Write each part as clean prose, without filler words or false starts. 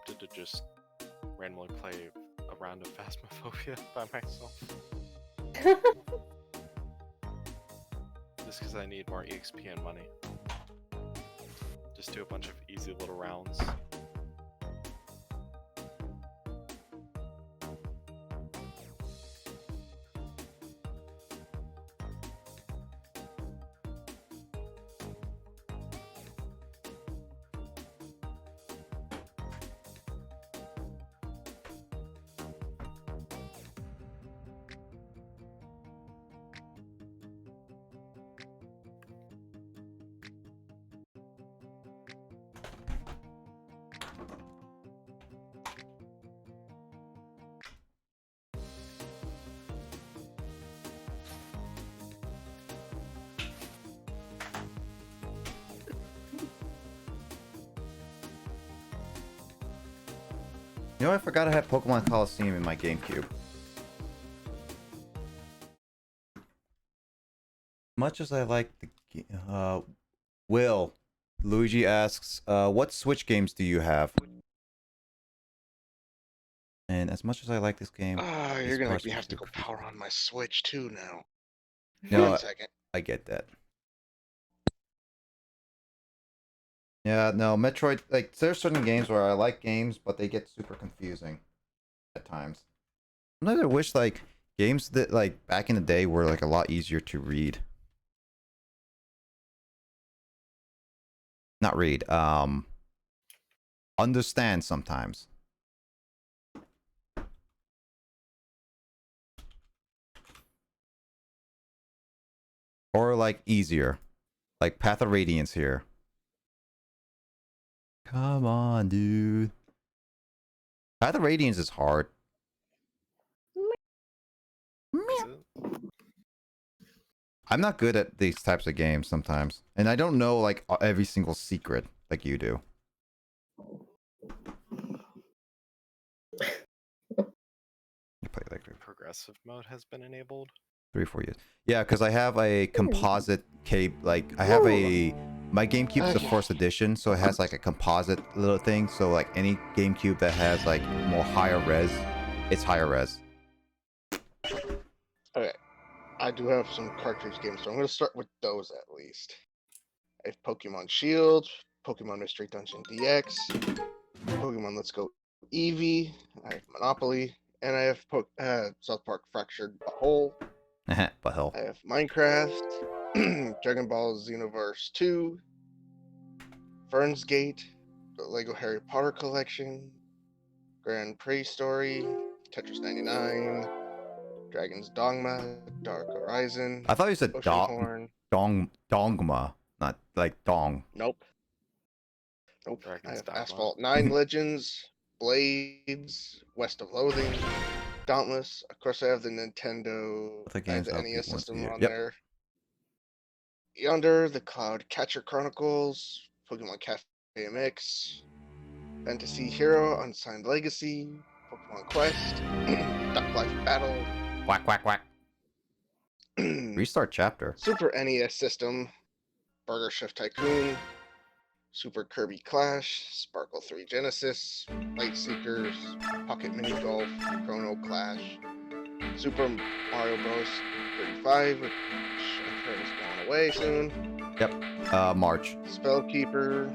tempted to just randomly play a round of Phasmophobia by myself. Just because I need more EXP and money. Just do a bunch of easy little rounds. You know, I forgot I had Pokemon Coliseum in my GameCube. Much as I like the Will, Luigi asks, what Switch games do you have? And as much as I like this game, you're gonna make me have to go power on my Switch too now. No, 1 second. I get that. Yeah, no, Metroid, like, there's certain games where I like games, but they get super confusing at times. Sometimes I wish, like, games that, like, back in the day were, like, a lot easier to read. Not read, understand sometimes. Or, like, easier. Like, Path of Radiance here. Come on, dude. Path of Radiance is hard. I'm not good at these types of games sometimes. And I don't know, like, every single secret like you do. You play like Progressive mode has been enabled. 3 or 4 years. Yeah, because I have a composite cape. Like, I have a... My GameCube is the first edition, so it has, like, a composite little thing. So, like, any GameCube that has, like, more higher res, it's higher res. Okay. I do have some cartridge games, so I'm going to start with those at least. I have Pokemon Shield, Pokemon Mystery Dungeon DX, Pokemon Let's Go Eevee, I have Monopoly, and I have South Park Fractured Butthole. Butthole. I have Minecraft, Dragon Ball Xenoverse 2, Ferns Gate, the Lego Harry Potter Collection, Grand Prix Story, Tetris 99, Dragon's Dogma, Dark Horizon. I thought you said Dongma, not like Dong. Nope. Nope. Dragon's I have Dogma. Asphalt 9 Legends, Blades, West of Loathing, Dauntless. Of course, I have the Nintendo, The I have games the I'll NES beat once a system year. on Yep. there. Yonder, the Cloud Catcher Chronicles, Pokemon Cafe MX, Fantasy Hero Unsigned Legacy, Pokemon Quest, Duck Life Battle, Quack, quack, quack. Restart chapter. Super NES system, Burger Chef Tycoon, Super Kirby Clash, Sparkle 3 Genesis, Light Seekers, Pocket Mini Golf, Chrono Clash, Super Mario Bros. 35, which I've heard is going away soon. Yep. March. Spellkeeper,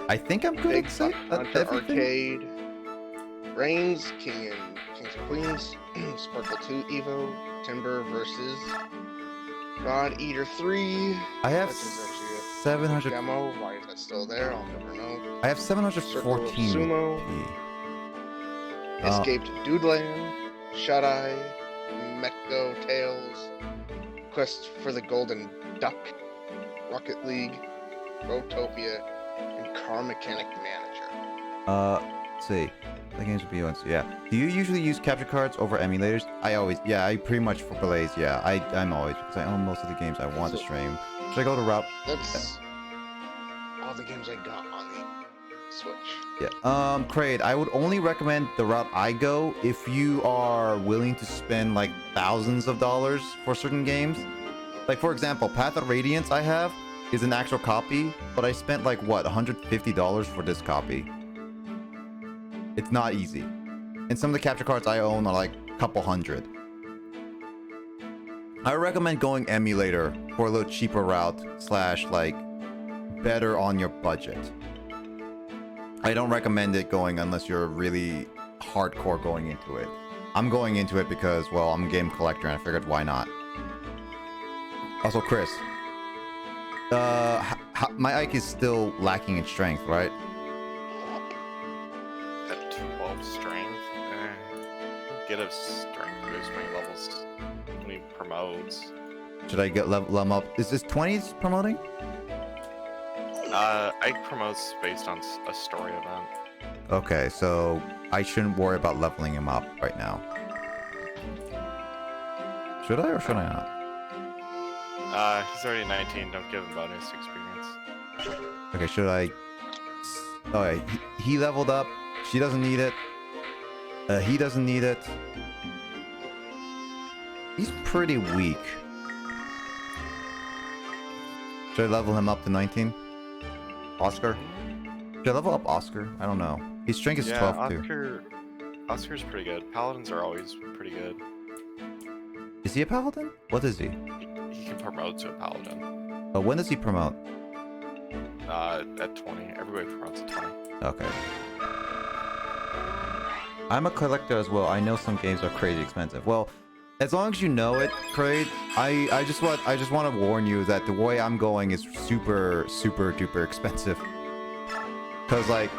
I think I'm good Big at Hunter everything. Arcade, Reigns, Kings and Queens, Sparkle 2 Evo, Timber versus God Eater 3. I have which is actually a 700. demo. Why is that still there? I'll never know. I have Circle of 714. Sumo, Escaped Dudeland, Shut Eye, Mechgo Tales, Quest for the Golden Duck, Rocket League, Rotopia, and Car Mechanic Manager. Let's see. The games would be on. Yeah. Do you usually use capture cards over emulators? I always. Yeah. I pretty much for Blaze. Yeah. I'm always because I own most of the games I want to stream. Should I go to route? That's all the games I got on the Switch. Yeah. Kraid, I would only recommend the route I go if you are willing to spend like thousands of dollars for certain games. Like for example, Path of Radiance I have is an actual copy, but I spent like what, $150 for this copy. It's not easy. And some of the capture cards I own are like a couple hundred. I recommend going emulator for a little cheaper route / like better on your budget. I don't recommend it going unless you're really hardcore going into it. I'm going into it because, well, I'm a game collector and I figured why not. Also, Chris, my Ike is still lacking in strength, right? At 12 strength, get a strength boost when he levels, when he promotes. Should I get level him up? Is this 20s promoting? Ike promotes based on a story event. Okay, so I shouldn't worry about leveling him up right now. Should I or should I not? He's already 19, don't give him bonus experience. Okay, should I... Alright, he leveled up. She doesn't need it. He doesn't need it. He's pretty weak. Should I level him up to 19? Oscar? Should I level up Oscar? I don't know. His strength is 12 too. Oscar's pretty good. Paladins are always pretty good. Is he a paladin? What is he? He can promote to a paladin. Oh, when does he promote? At 20. Everybody promotes at 20. Okay. I'm a collector as well. I know some games are crazy expensive. Well, as long as you know it, Kraid, I just want to warn you that the way I'm going is super duper expensive. Cause like,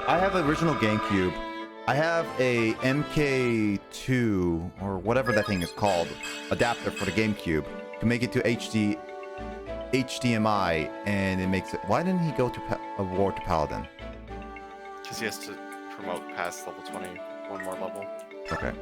I have the original GameCube. I have a MK2 or whatever that thing is called, adapter for the GameCube to make it to HDMI, and it makes it. Why didn't he go to award to Paladin? Because he has to promote past level 20 one more level. Okay.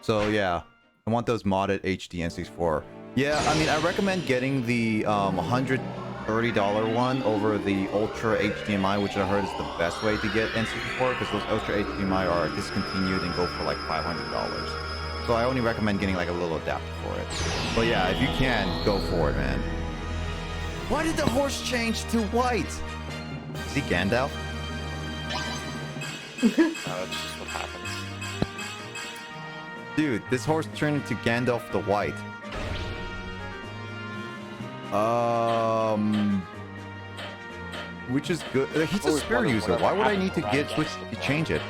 So yeah, I want those modded HD N64. Yeah, I mean, I recommend getting the $130 one over the Ultra HDMI, which I heard is the best way to get N64, because those Ultra HDMI are discontinued and go for like $500. So I only recommend getting like a little adapter for it. But yeah, if you can, go for it, man. Why did the horse change to white? Is he Gandalf? That's just what happens. Dude, this horse turned into Gandalf the White. Which is good. He's a spear user. Why would I need to switch to change it?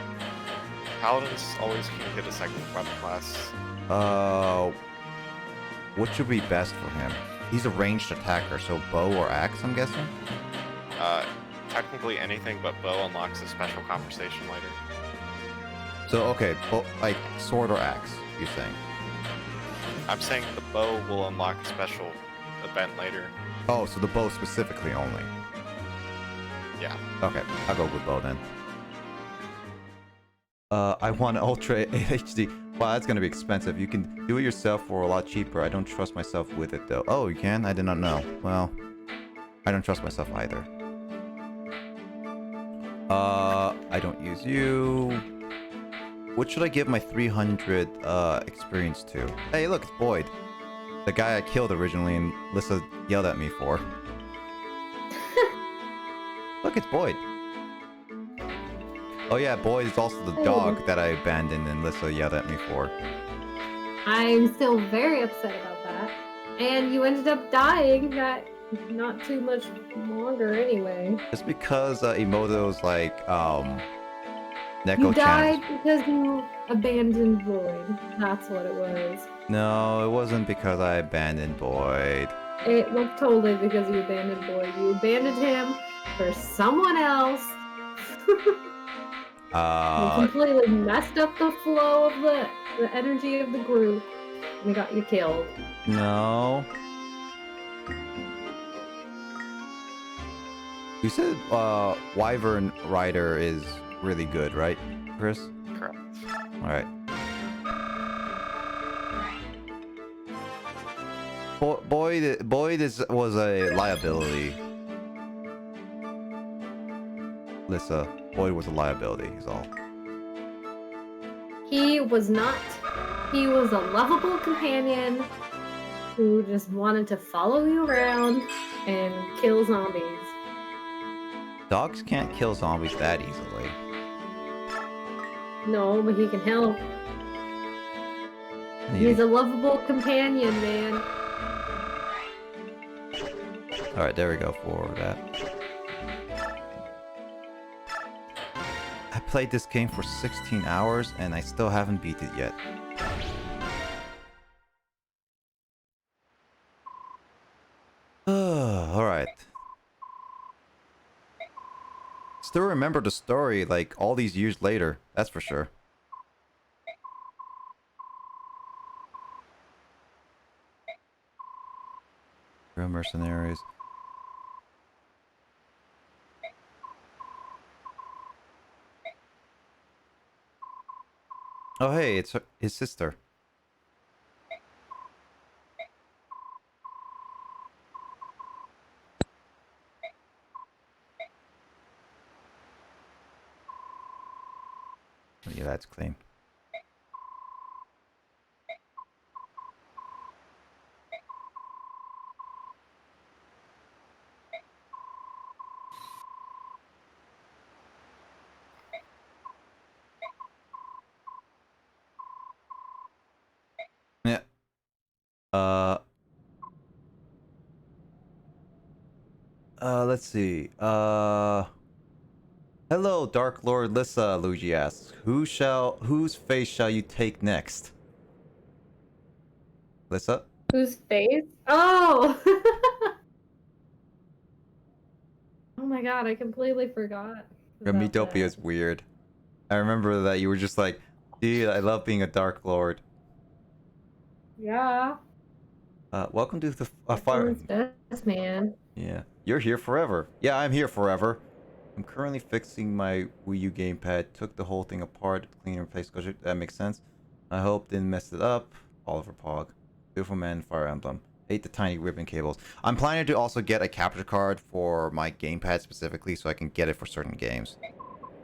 Paladins always can get a second weapon class. What should be best for him? He's a ranged attacker, so bow or axe, I'm guessing? Technically anything but bow unlocks a special conversation later. So, okay, like sword or axe, you're saying? I'm saying the bow will unlock a special event later. Oh, so the bow specifically only? Yeah. Okay, I'll go with bow then. I want Ultra HD. Wow, that's gonna be expensive. You can do it yourself for a lot cheaper. I don't trust myself with it though. Oh, you can? I did not know. Well, I don't trust myself either. I don't use you. What should I give my 300 experience to? Hey, look, it's Boyd. The guy I killed originally and Lissa yelled at me for. Look, it's Boyd. Oh yeah, Boyd is also the dog that I abandoned and Lissa yelled at me for. I'm still very upset about that. And you ended up dying not too much longer anyway. It's because Emoto's like, Neko You died because you abandoned Boyd. That's what it was. No, it wasn't because I abandoned Boyd. It was totally because you abandoned Boyd. You abandoned him for someone else. You completely messed up the flow of the energy of the group. And it got you killed. No. You said Wyvern Rider is really good, right, Chris? Correct. Alright. Boyd was a liability. Lissa, Boyd was a liability, is all. He was not. He was a lovable companion who just wanted to follow you around and kill zombies. Dogs can't kill zombies that easily. No, but he can help. He's a lovable companion, man. Alright, there we go for that. I played this game for 16 hours and I still haven't beat it yet. Alright. Still remember the story like all these years later, that's for sure. Real mercenaries. Oh hey, it's his sister. Yeah, that's clean. Yeah. Let's see. Hello, Dark Lord Lissa, Luigi asks. Whose face shall you take next? Lissa? Whose face? Oh! Oh my god, I completely forgot. Your about Metopia that. is weird. I remember that you were just like, dude, I love being a Dark Lord. Yeah. Welcome to the fire. Everyone's best, man. Yeah, you're here forever. Yeah, I'm here forever. I'm currently fixing my Wii U gamepad. Took the whole thing apart, clean and replace. That makes sense. I hope didn't mess it up. Oliver Pog. Beautiful man, Fire Emblem. Hate the tiny ribbon cables. I'm planning to also get a capture card for my gamepad specifically so I can get it for certain games.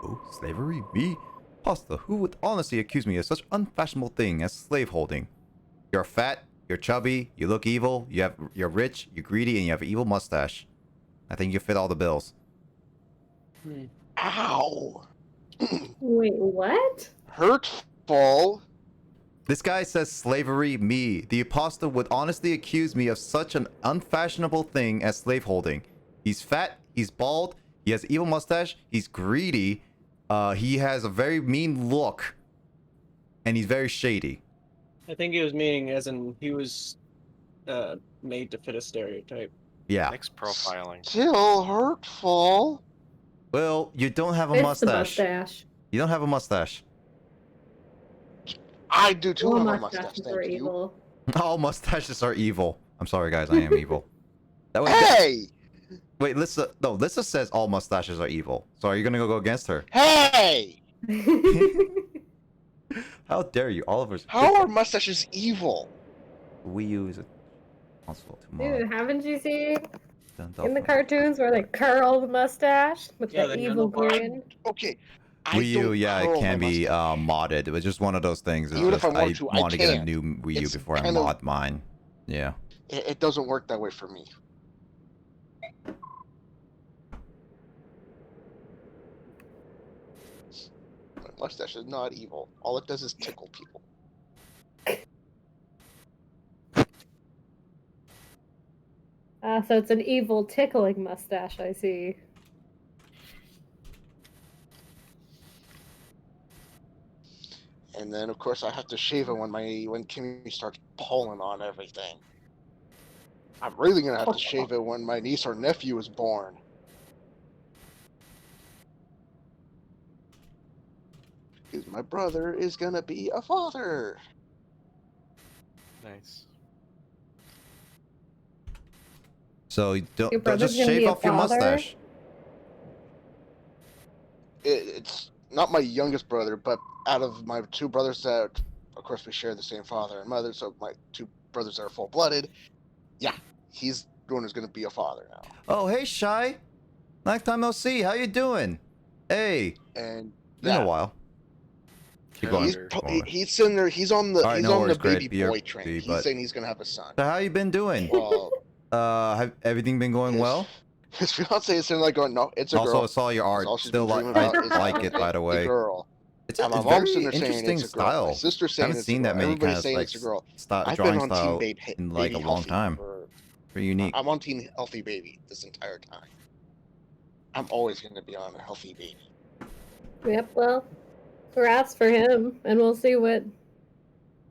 Oh, slavery? Me? Pasta, who would honestly accuse me of such unfashionable thing as slaveholding? You're fat, you're chubby, you look evil, you're rich, you're greedy, and you have an evil mustache. I think you fit all the bills. Ow! Wait, what? Hurtful. This guy says slavery me. The apostle would honestly accuse me of such an unfashionable thing as slaveholding. He's fat, he's bald, he has evil mustache, he's greedy, he has a very mean look, and he's very shady. I think he was meaning as in he was made to fit a stereotype. Yeah. Mixed profiling. Still hurtful. Well, you don't have a It's the mustache. mustache. You don't have a mustache. I do too All have a mustaches mustache, are thank you. evil. All mustaches are evil. I'm sorry, guys. I am evil. That was Hey! Wait, Lissa. No, Lissa says all mustaches are evil. So are you gonna go against her? Hey! How dare you? Oliver's. How are mustaches evil? Wii U is a console tomorrow. Dude, haven't you seen Dun, in the dun, cartoons where they curl the mustache with Yeah, the the evil handlebar. grin? Okay. Wii U, don't yeah, it curl can my be mustache. modded. It was just one of those things. It's Even if just, I want to, I want to get a can't. new Wii U It's before I kind of- mod mine. Yeah. It doesn't work that way for me. My mustache is not evil. All it does is tickle people. So it's an evil tickling mustache, I see. And then, of course, I have to shave it when Kimmy starts pulling on everything. I'm really gonna have to shave it when my niece or nephew is born. Because my brother is gonna be a father. Nice. So you Your don't brother's just gonna shave be a off your father? mustache. It's not my youngest brother, but out of my two brothers that, of course, we share the same father and mother, so my two brothers that are full-blooded, yeah, he's the one who's going to be a father now. Oh, hey, Shy. Long time no see. How you doing? Hey. And Been yeah, a while. Keep going. he's sitting there. He's on the Alright, he's no on the worries, Greg. baby Be your- boy train. be, He's but- saying he's going to have a son. So how you been doing? Well, Have everything been going well? His fiance is sitting like going, no, it's a Also, girl. I saw your art. All she's Still, been dreaming I about is like having it, by the a way. girl. It's And my a mom's very sitting there saying interesting it's a girl. My style. sister's I saying haven't it's a seen girl. that many Everybody's kind of saying like it's a girl. style, I've drawing been on style Team in like a Baby long Healthy time. for Pretty unique. I'm on Team Healthy Baby this entire time. I'm always going to be on a Healthy Baby. Yep, well, congrats for him, and we'll see what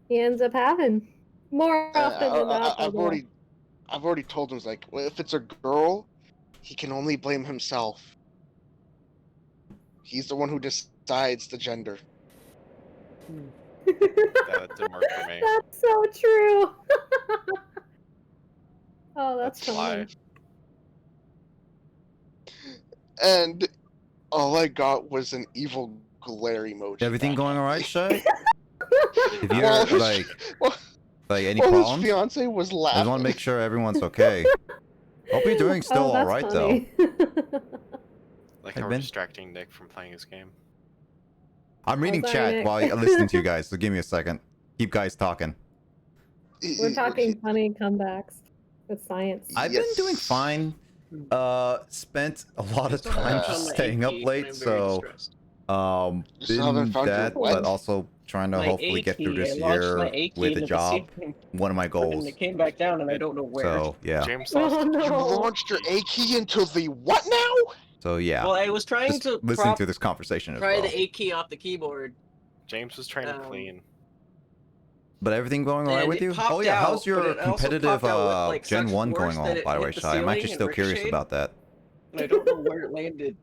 he ends up having. More often than not, I've already told him, like, well, if it's a girl, he can only blame himself. He's the one who decides the gender. That didn't work for me. That's so true. Oh, that's That's a lie. fun. And all I got was an evil glare emoji. Everything back going at all me. right, Shay? If you're Well, like any well, his problems, fiance was I laughing. just want to make sure everyone's okay. Hope you're doing still all right though. Like Hey, how we're Ben. distracting Nick from playing his game. I'm reading sorry, chat Nick. while I'm listening to you guys, so give me a second. Keep guys talking. We're talking funny comebacks with science. I've been doing fine. Spent a lot of time just staying up late, so You still haven't been found your that, what? but also trying to My hopefully A get through key, this I launched year my A key with a into the job. ceiling, One of my and goals. it came back down, and I don't know where. So yeah. James Oh lost. You no! launched your A key into the what now? So yeah. Well, I was trying Just to listening to this conversation as try well. the A key off the keyboard. James was trying to clean. But everything going alright And with it you? popped Oh yeah, out, how's your but it also competitive popped out with, like, Gen such 1 force going that on, it by the way, hit the Shy? I'm actually ceiling still and curious ricocheted. about that. And I don't know where it landed.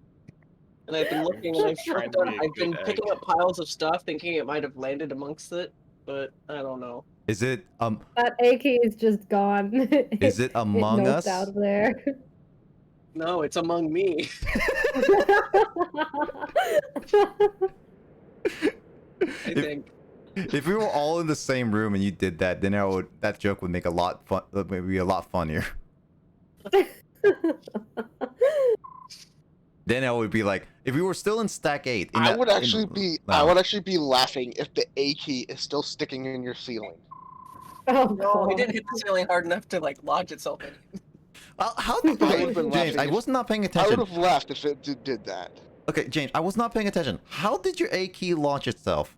And I've been looking, and Trying to be a I've been good picking egg. up piles of stuff, thinking it might have landed amongst it, but I don't know. Is it That A key is just gone. is it Among noped Us? out of there. No, it's among me. I think. If we were all in the same room and you did that, then that joke would make a lot fun. Maybe a lot funnier. Then it would be like if we were still in stack 8. I would actually be laughing if the A key is still sticking in your ceiling. Oh No, god. it didn't hit the ceiling hard enough to like lodge itself in. How did I would've been James? laughing I if- was not paying I attention. would have laughed if it did that. Okay, James, I was not paying attention. How did your A key launch itself?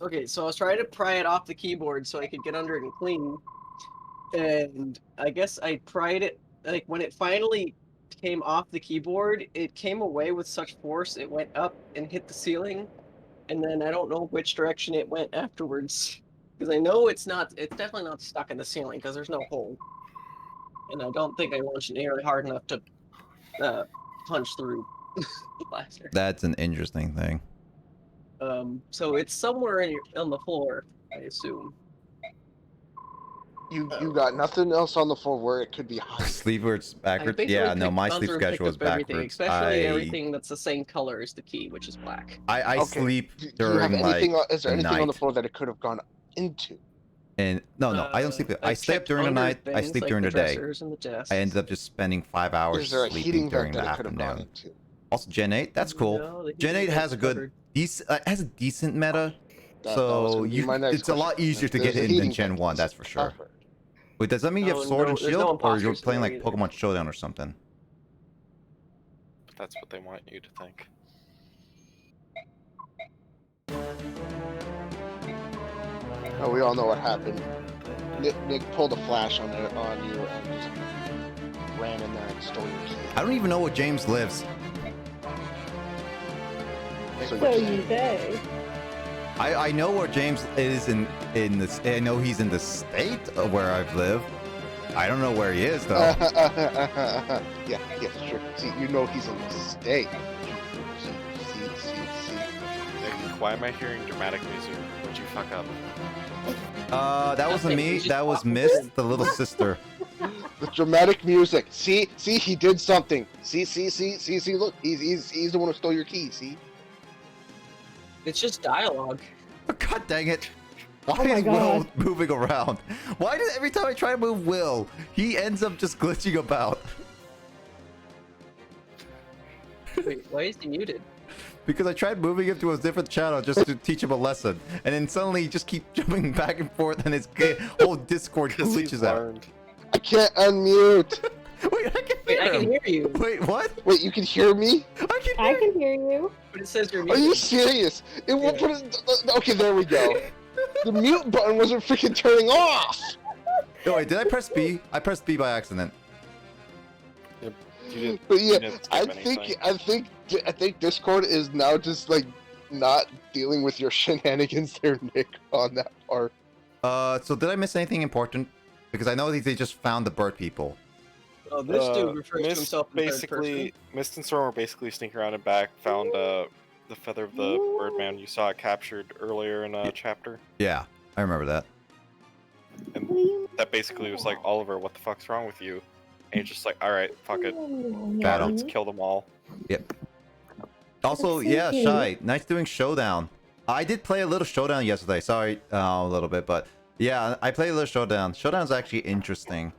Okay, so I was trying to pry it off the keyboard so I could get under it and clean. And I guess I pried it, like when it finally came off the keyboard, it came away with such force, it went up and hit the ceiling. And then I don't know which direction it went afterwards. Because I know it's definitely not stuck in the ceiling because there's no hole. And I don't think I launched it nearly hard enough to punch through the blaster. That's an interesting thing. So it's somewhere on the floor, I assume. You got nothing else on the floor where it could be hiding. Sleepers I backwards. basically Yeah, no, my gone sleep through and schedule is picked up everything, backwards. especially everything that's the same color as the key, which is black. I Okay. sleep Do you have during anything? like Is there the anything on the night. floor that it could have gone into? And no, I don't sleep. I I've sleep checked during the under night. I things sleep like during the day. dressers and the desks. I ended up just spending 5 hours Is there a sleeping heating during vent the that it could have gone afternoon. into? Also, Gen 8, that's cool. No, the Gen 8 heating has a vent's good, covered. has a decent meta, That was so gonna be my next it's a lot question. easier to There's get a in than heating Gen vent 1, that's that's for sure. covered. Wait, does that mean you have Oh, Sword no, and there's Shield, no or you're imposters playing there like either. Pokemon Showdown or something? But that's what they want you to think. Oh, we all know what happened. Nick pulled a flash on you and just ran in there and stole your key. I don't even know where James lives. So So you- you say. I know where James is in this. I know he's in the state of where I've lived. I don't know where he is though. yeah, sure. See, you know he's in the state. See. Nick, why am I hearing dramatic music? What'd you fuck up? That wasn't Nothing, me. he's just That was awkward. Mist, the little sister. The dramatic music. See, he did something. See, look, he's the one who stole your key, see? It's just dialogue. God dang it. Why Oh my is Will God. moving around? Why does every time I try to move Will, he ends up just glitching about? Wait, why is he muted? Because I tried moving him to a different channel just to teach him a lesson, and then suddenly he just keeps jumping back and forth, and his whole Discord Because he's glitches out. learned. I can't unmute. Wait, I can Wait, hear I can him. hear you, Wait, what? Wait, you can hear me? I can hear you. but it says you're Are muted. you serious? It will Yeah. put it. Okay, there we go. The mute button wasn't freaking turning off. Oh, wait, did I press B? I pressed B by accident. You didn't, But yeah, you didn't skip anything. I think Discord is now just like not dealing with your shenanigans there, Nick, on that part. So did I miss anything important? Because I know they just found the bird people. Oh, this dude refers to Mist himself in third person. basically, Mist and Storm were basically sneaking around and back, found the feather of the Birdman you saw captured earlier in a chapter. Yeah, I remember that. And that basically was like, Oliver, what the fuck's wrong with you? And he's just like, alright, fuck it, Battle. let's kill them all. Also, That's so yeah, cute. Shy, nice doing Showdown. I did play a little Showdown yesterday. Sorry, a little bit, but yeah, I played a little Showdown. Showdown's actually interesting.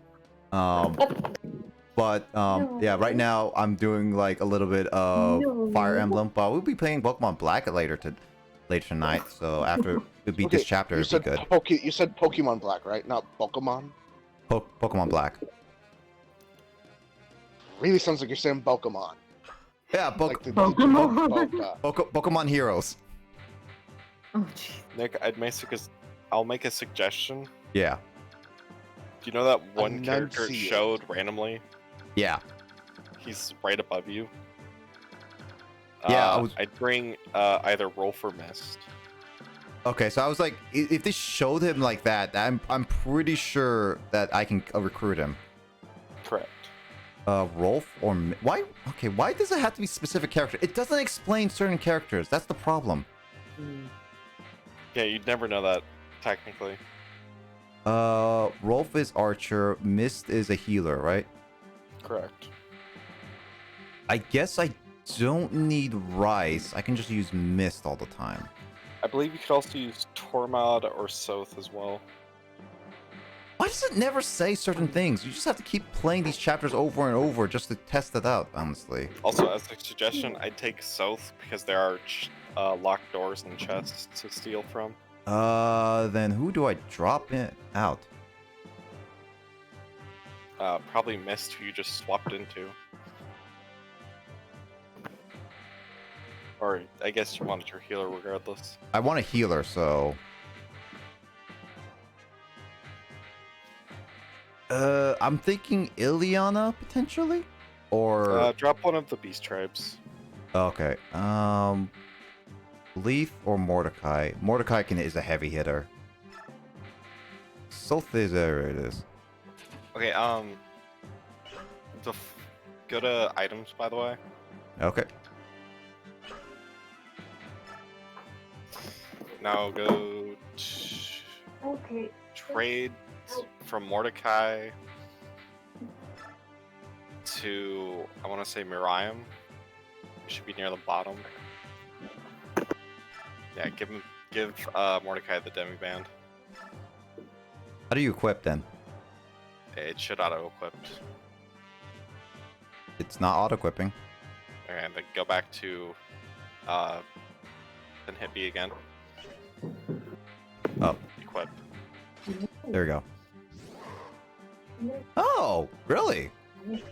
But yeah, right now I'm doing like a little bit of Fire Emblem, but we'll be playing Pokemon Black later tonight. So after we beat this chapter, it'll be good. You said Pokemon Black, right? Not Pokemon. Pokemon Black. Really sounds like you're saying Pokemon. Yeah, Like the Pokemon. Pokemon Heroes. Oh, jeez. Nick, I'll make a suggestion. Yeah, Do you know that one character it Enunciate. showed randomly? yeah. He's right above you. Yeah, I'd bring either Rolf or Mist. Okay, so I was like, if they showed him like that, I'm pretty sure that I can recruit him. Correct. Rolf or why? Okay, why does it have to be specific character? It doesn't explain certain characters. That's the problem. Yeah, you'd never know that, technically. Rolf is archer. Mist is a healer, right? Correct. I guess I don't need Rice. I can just use Mist all the time. I believe you could also use Tormod or Soth as well. Why does it never say certain things? You just have to keep playing these chapters over and over just to test it out, honestly. Also, as a suggestion, I'd take Soth because there are locked doors and chests to steal from. Then who do I drop in out? Probably Mist, who you just swapped into. Or I guess you wanted your healer regardless. I want a healer, so... I'm thinking Ileana, potentially? Or... Drop one of the beast tribes. Okay, Leaf or Mordecai? Mordecai is a heavy hitter. Soth is there it is. Okay, go to items, by the way. Okay. Now go Okay. trade from Mordecai to, I want to say Miriam. It should be near the bottom. Yeah, give Mordecai the demiband. How do you equip then? It should auto-equip. It's not auto-equipping. And then go back to, then hit B again. Oh, Equip. there we go. Oh, really?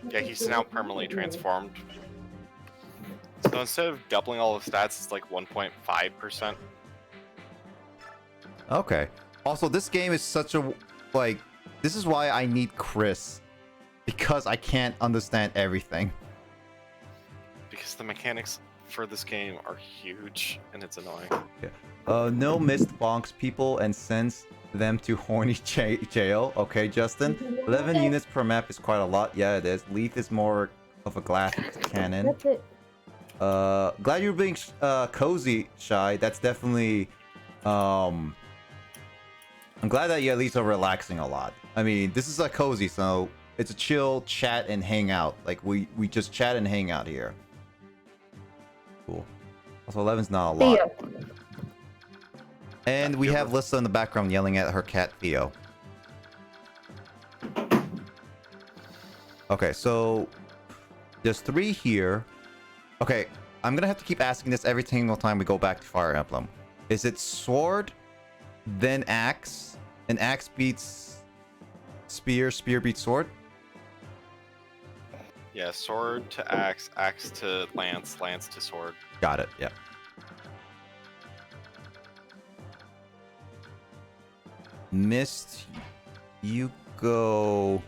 Yeah, he's now permanently transformed. So instead of doubling all the stats, it's like 1.5%. Okay. Also, this game is such a like. This is why I need Chris, because I can't understand everything. Because the mechanics for this game are huge, and it's annoying. No mist bonks people and sends them to horny jail. Okay, Justin. 11 units per map is quite a lot. Yeah, it is. Leaf is more of a glass cannon. That's it. Glad you're being cozy, Shy. That's definitely I'm glad that you at least are relaxing a lot. I mean, this is a cozy, so it's a chill chat and hang out. Like we just chat and hang out here. Cool. Also, 11's not a lot. Theo. And we have Lissa in the background yelling at her cat Theo. Okay, so there's 3 here. Okay, I'm gonna have to keep asking this every single time we go back to Fire Emblem. Is it sword, then axe, and axe beats Spear, spear beats sword. Yeah, sword to axe, axe to lance, lance to sword. Got it. Yeah. Mist, you go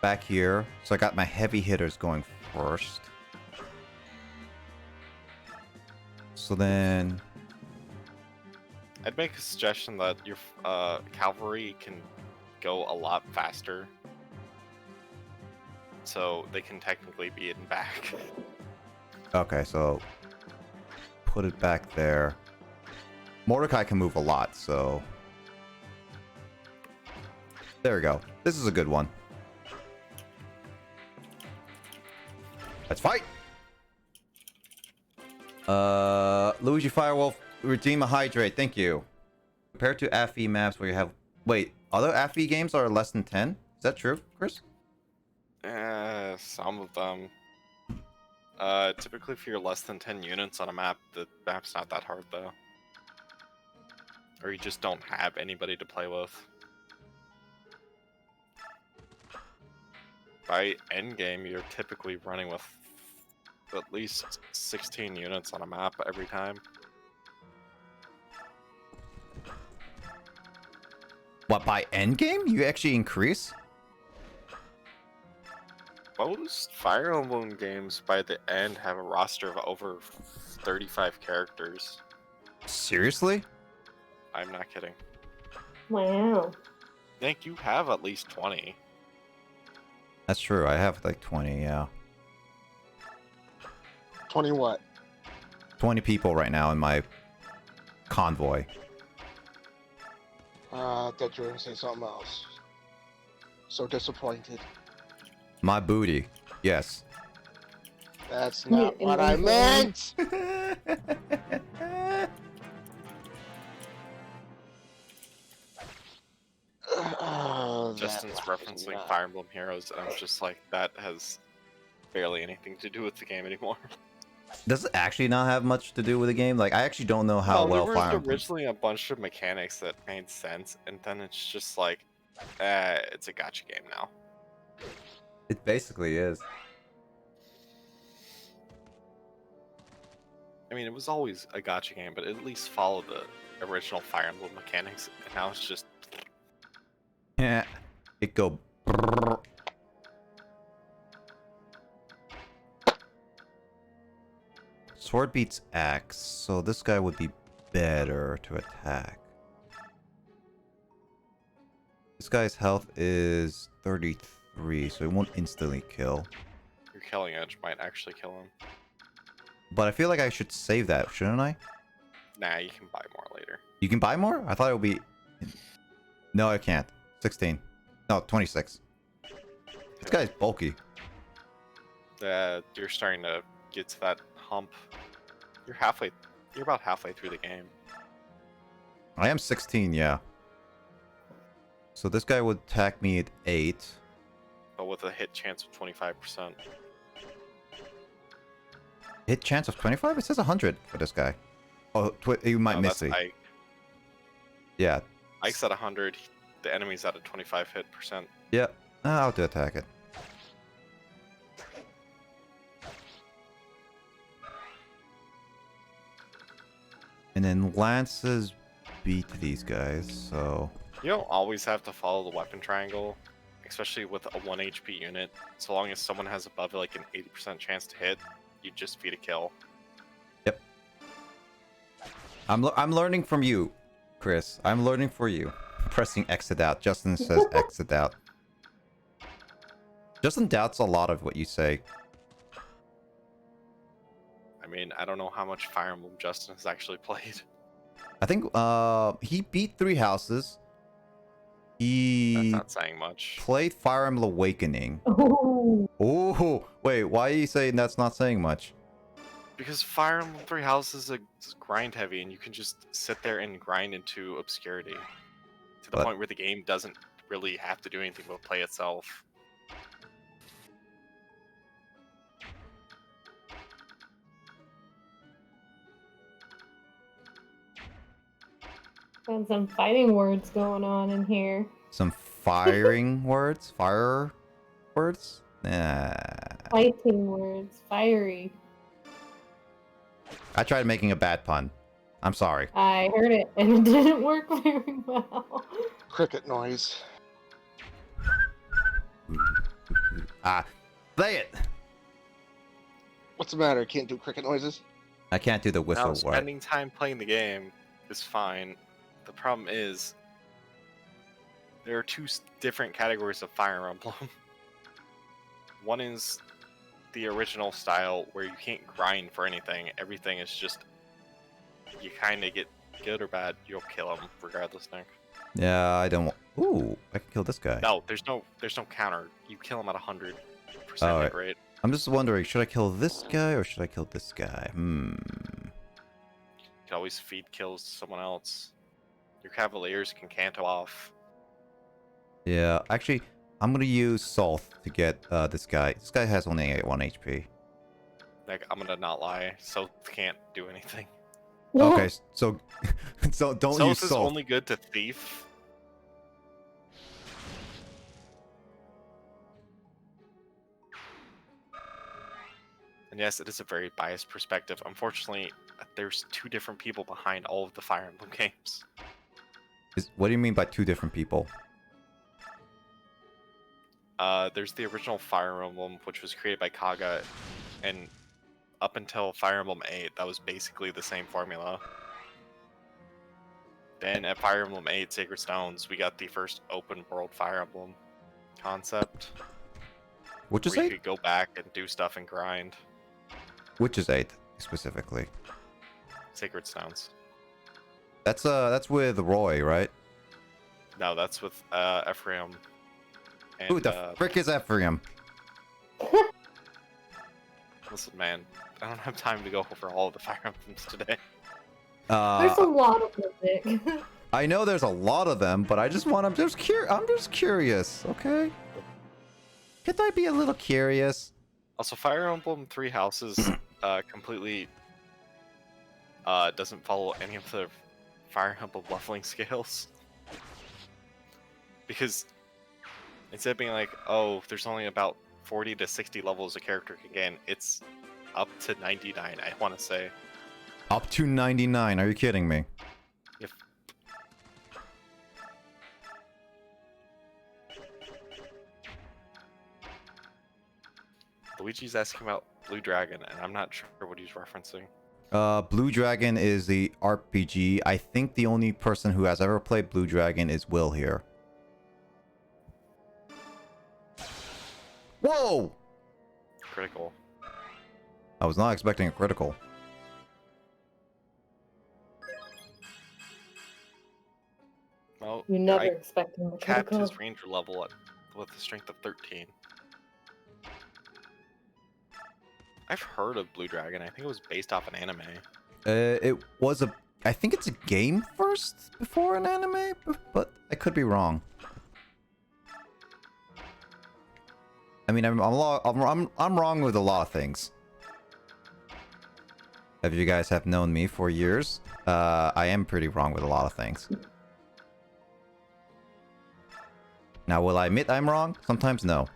back here. So I got my heavy hitters going first. So then, I'd make a suggestion that your cavalry can go a lot faster, so they can technically be in back. okay, so put it back there. Mordecai can move a lot, so there we go. This is a good one. Let's fight. Luigi Firewolf, redeem a hydrate. Thank you. Compared to AFE maps where you have... Wait, other AFE games are less than 10? Is that true, Chris? Some of them. Typically if you're less than 10 units on a map, the map's not that hard though. Or you just don't have anybody to play with. By endgame, you're typically running with at least 16 units on a map every time. What, by endgame? You actually increase? Most Fire Emblem games by the end have a roster of over 35 characters. Seriously? I'm not kidding. Wow. I think you have at least 20. That's true. I have like 20, yeah. 20 what? 20 people right now in my convoy. I thought you were gonna say something else. So disappointed. My booty. Yes. That's Yeah, not what I inventory. meant! Justin's referencing Fire Emblem Heroes, and I'm just like, that has barely anything to do with the game anymore. Does it actually not have much to do with the game? Like, I actually don't know how well there Fire was Emblem... originally a bunch of mechanics that made sense, and then it's just like, it's a gacha game now. It basically is. I mean, it was always a gacha game, but it at least followed the original Fire Emblem mechanics, and now it's just... Yeah. It go... brrrr. Sword beats axe, so this guy would be better to attack. This guy's health is 33, so it won't instantly kill. Your Killing Edge might actually kill him. But I feel like I should save that, shouldn't I? Nah, you can buy more later. You can buy more? I thought it would be... No, I can't. 16. No, 26. This guy's bulky. You're starting to get to that hump. You're about halfway through the game. I am 16, yeah. So this guy would attack me at 8. But with a hit chance of 25%. Hit chance of 25? It says 100 for this guy. Oh, you might No, miss that's it. Ike. Yeah. Ike's at 100. The enemy's at a 25 hit percent. Yeah. I'll do attack it. And then lances beat these guys, so... You don't always have to follow the weapon triangle, especially with a 1 HP unit. So long as someone has above like an 80% chance to hit, you just feed a kill. Yep. I'm learning from you, Chris. I'm learning for you. Pressing exit out. Justin says exit out. Justin doubts a lot of what you say. I mean, I don't know how much Fire Emblem Justin has actually played. I think he beat 3 houses. He That's not saying much. played Fire Emblem Awakening. Oh, Oh, wait, why are you saying that's not saying much? Because Fire Emblem 3 Houses is grind heavy, and you can just sit there and grind into obscurity. To the But- point where the game doesn't really have to do anything but play itself. got some fighting words going on in here. Some firing words? Fire words? Nah. Fighting words. Fiery. I tried making a bad pun. I'm sorry. I heard it and it didn't work very well. Cricket noise. Play it! What's the matter? Can't do cricket noises? I can't do the Now, whistle word. spending time playing the game is fine. The problem is, there are two different categories of Fire Emblem. One is the original style, where you can't grind for anything. Everything is just, you kind of get good or bad, you'll kill him regardless, Nick. Yeah, I don't want... Ooh, I can kill this guy. No, there's no counter. You kill him at 100% Oh, hit rate. I'm just wondering, should I kill this guy or should I kill this guy? You can always feed kills to someone else. Your Cavaliers can canto off. Yeah, actually, I'm gonna use Salt to get this guy. This guy has only 1 HP. Like, I'm gonna not lie, Soth can't do anything. Okay, so so don't Soth use is Salt. only good to thief. And yes, it is a very biased perspective. Unfortunately, there's two different people behind all of the Fire Emblem games. What do you mean by two different people? There's the original Fire Emblem, which was created by Kaga, and up until Fire Emblem 8, that was basically the same formula. Then at Fire Emblem 8 Sacred Stones, we got the first open world Fire Emblem concept. Which is where you 8? could go back and do stuff and grind. Which is 8 specifically? Sacred Stones. That's with Roy, right? No, that's with Ephraim. And, Who the frick is Ephraim? Listen, man, I don't have time to go over all of the Fire Emblems today. There's a lot of music. I know there's a lot of them, but I'm just curious, okay? Could I be a little curious? Also, Fire Emblem Three Houses completely doesn't follow any of the Fire Emblem leveling scales. Because instead of being like, oh, there's only about 40 to 60 levels a character can gain, it's up to 99, I want to say. Up to 99, are you kidding me? If Luigi's asking about Blue Dragon, and I'm not sure what he's referencing. Blue Dragon is the RPG. I think the only person who has ever played Blue Dragon is Will here. Whoa! Critical. I was not expecting a critical. Well, You never I expect him to capped critical. his ranger level with a strength of 13. I've heard of Blue Dragon. I think it was based off an anime. It was a... I think it's a game first before an anime, but I could be wrong. I mean, I'm wrong with a lot of things. If you guys have known me for years, I am pretty wrong with a lot of things. Now, will I admit I'm wrong? Sometimes no.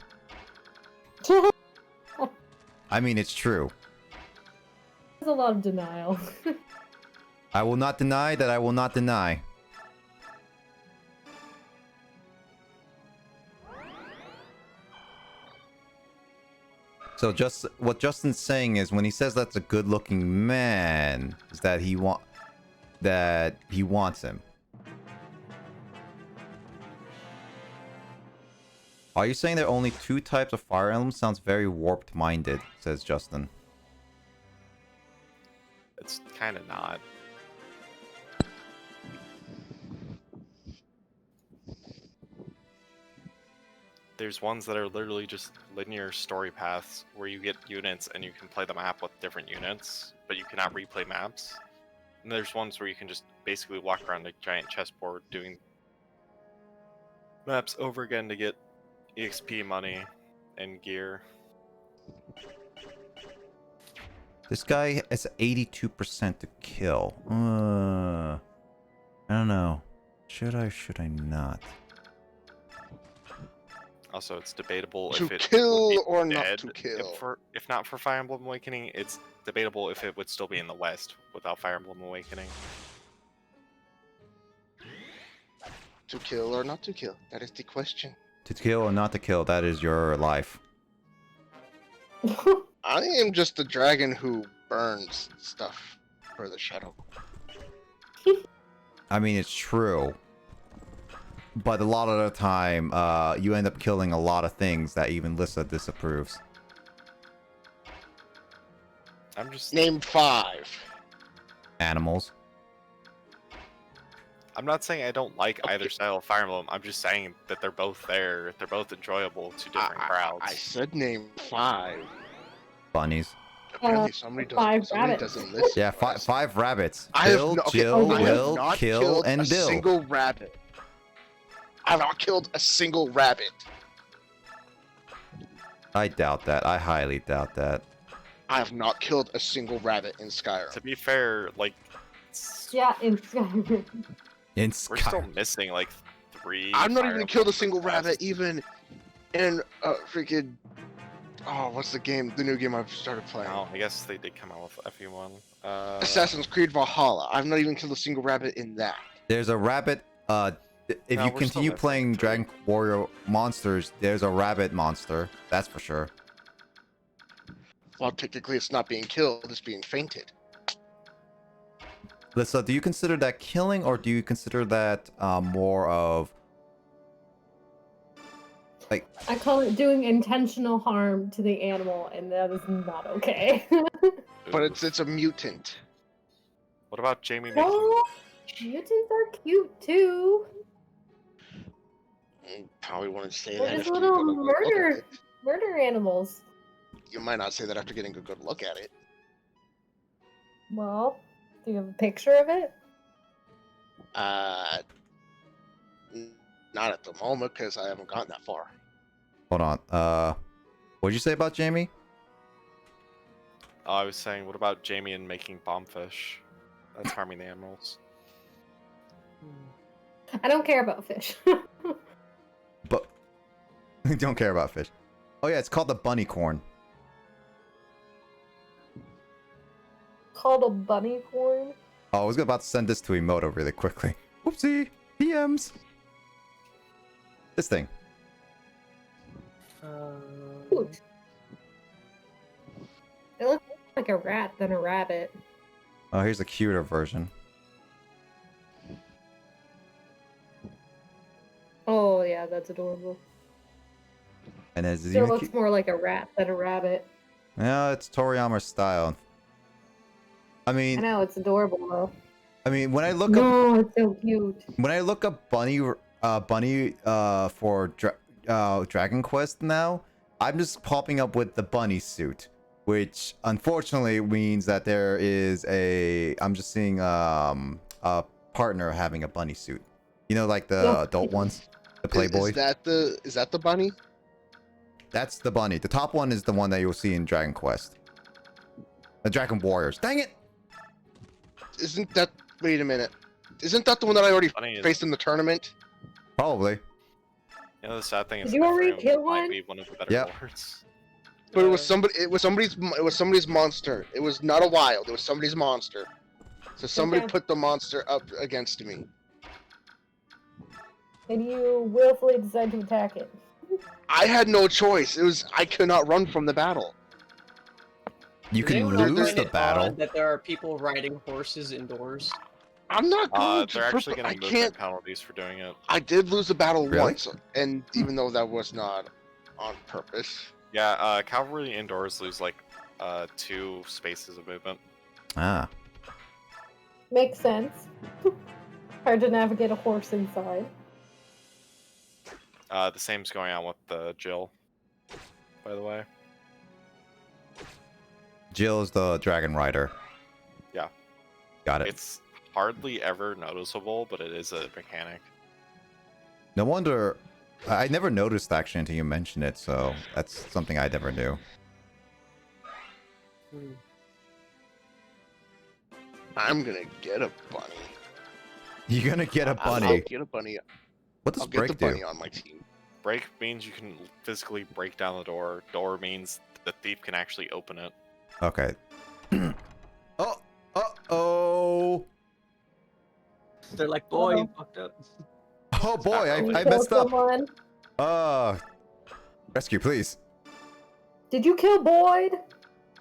I mean, it's true. There's a lot of denial. I will not deny that I will not deny. So just what Justin's saying is when he says that's a good-looking man, is that he wants him. Are you saying there are only two types of Fire Emblem? Sounds very warped-minded, says Justin. It's kind of not. There's ones that are literally just linear story paths where you get units and you can play the map with different units, but you cannot replay maps. And there's ones where you can just basically walk around a giant chessboard doing maps over again to get EXP money and gear. This guy has 82% to kill. I don't know. Should I not? Also, it's debatable To if it kill would be or not dead to kill? if not for Fire Emblem Awakening. It's debatable if it would still be in the West without Fire Emblem Awakening. To kill or not to kill? That is the question. To kill or not to kill, that is your life. I am just the dragon who burns stuff for the shadow. I mean, it's true. But a lot of the time, you end up killing a lot of things that even Lissa disapproves. I'm just. Name 5. Animals. I'm not saying I don't like either style of Fire Emblem. I'm just saying that they're both there. They're both enjoyable to different crowds. I said name 5. Bunnies. Apparently somebody, five somebody rabbits. doesn't listen. Yeah, to us. five rabbits. I have Bill, no- okay, Jill, I have Will, not Kill, killed and a Bill. single rabbit. I have not killed a single rabbit. I doubt that. I highly doubt that. I have not killed a single rabbit in Skyrim. To be fair, like Yeah, in Skyrim. In we're still Sky. missing like 3. I've not Fire even killed a Emblem single rabbit, quests. even in freaking. Oh, what's the game? The new game I've started playing. Oh, I guess they did come out with FE1. Assassin's Creed Valhalla. I've not even killed a single rabbit in that. There's a rabbit. If No, you we're still continue missing playing 3. Dragon Warrior monsters, there's a rabbit monster. That's for sure. Well, technically, it's not being killed; it's being fainted. Lissa, do you consider that killing, or do you consider that more of like? I call it doing intentional harm to the animal, and that is not okay. But it's a mutant. What about Jamie making? Oh, mutants are cute too. Probably wouldn't say They're that just after you little got a good look at murder it. murder animals. You might not say that after getting a good look at it. Well, do you have a picture of it? Not at the moment because I haven't gotten that far. Hold on. What'd you say about Jamie? Oh, I was saying, what about Jamie and making bombfish? That's harming the animals. I don't care about fish. But don't care about fish. Oh yeah, it's called the bunny corn. Called a bunny corn. Oh, I was about to send this to Emoto really quickly. Whoopsie. DMs. This thing. Cute. It looks like a rat than a rabbit. Oh, here's a cuter version. Oh yeah, that's adorable. And it's Still even looks more like a rat than a rabbit. yeah, it's Toriyama's style. I I mean, know, it's adorable though. when I look up No, it's so cute. when I look up bunny for Dragon Quest now, I'm just popping up with the bunny suit, which unfortunately means that there is I'm just seeing a partner having a bunny suit. You know, like the Yeah. adult ones, the Playboy. Is that the bunny? That's the bunny. The top one is the one that you'll see in Dragon Quest. The Dragon Warriors. Dang it! Isn't that? Wait a minute. Isn't that the one that I already Funny is, faced in the tournament? Probably. you know, the sad thing is Did you that already Ephraim kill might one? be one of the better Yep. lords. But it was somebody's monster. It was not a wild. It was somebody's monster. So somebody Okay. put the monster up against me. And you willfully decide to attack it. I had no choice. I could not run from the battle. You Does can anyone else lose find the it battle. odd that there are people riding horses indoors. I'm not going to. They're actually I getting can't. movement penalties for doing it. I did lose the battle Really? once, and even though that was not on purpose. Yeah, cavalry indoors lose like 2 spaces of movement. Ah. Makes sense. Hard to navigate a horse inside. The same's going on with the Jill, by the way. Jill is the Dragon Rider. Yeah. Got it. It's hardly ever noticeable, but it is a mechanic. No wonder. I never noticed actually until you mentioned it, so that's something I never knew. I'm gonna get a bunny. You're gonna get a I'll bunny. get a bunny. What does I'll get the Break do? bunny on my team. break means you can physically break down the door. Door means the thief can actually open it. Okay. Oh. They're like, boy, you fucked up. Oh boy, You I killed messed up. someone. Rescue, please. Did you kill Boyd?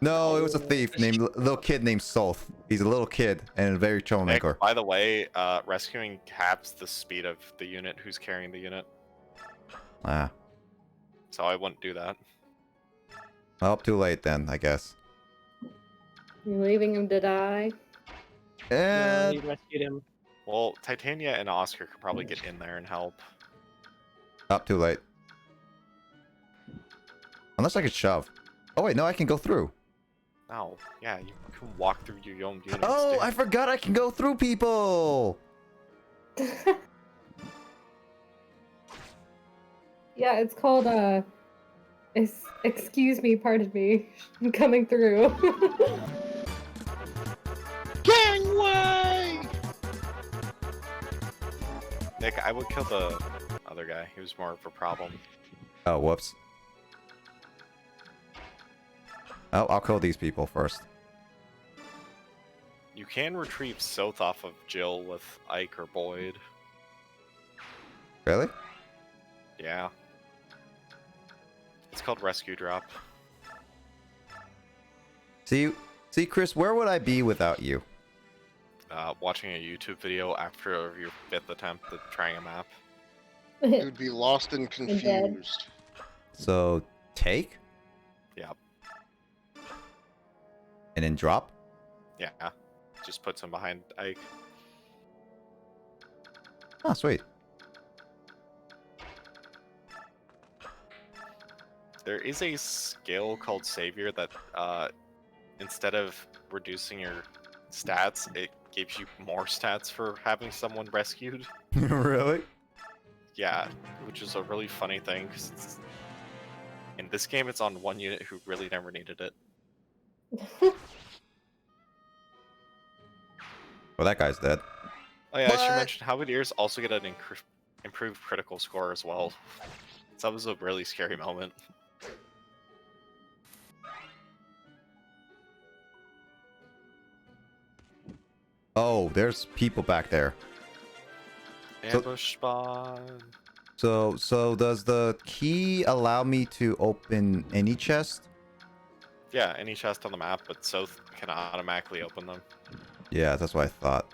No, it was a thief named little kid named Solth. He's a little kid and a very Nick, troublemaker. by the way, rescuing caps the speed of the unit who's carrying the unit. Ah, So I wouldn't do that. well, too late then, I guess. You're leaving him to die. And You rescued him. Well, Titania and Oscar could probably get in there and help. up too late. Unless I could shove. Oh wait, no, I can go through. No, yeah, you can walk through your own units. Oh, dude. I forgot I can go through people. Yeah, it's called excuse me, pardon me. I'm coming through. Gangway! Nick, I would kill the other guy. He was more of a problem. Oh, whoops. Oh, I'll kill these people first. You can retrieve Soth off of Jill with Ike or Boyd. Really? Yeah. It's called Rescue Drop. See, Chris, where would I be without you? Watching a YouTube video after your 5th attempt at trying a map. You'd be lost and dead. confused. So take Yeah, and then drop. yeah. Just puts him behind Ike. Oh, sweet. There is a skill called Savior that instead of reducing your stats, it gives you more stats for having someone rescued. Really? Yeah, which is a really funny thing, 'cause in this game it's on one unit who really never needed it. Well, that guy's dead. Oh yeah, I should What? mention Halberdiers also get an improved critical score as well. So that was a really scary moment. Oh, there's people back there. So- Ambush spawn. So does the key allow me to open any chest? Yeah, any chest on the map, but Soth can automatically open them. Yeah, that's what I thought.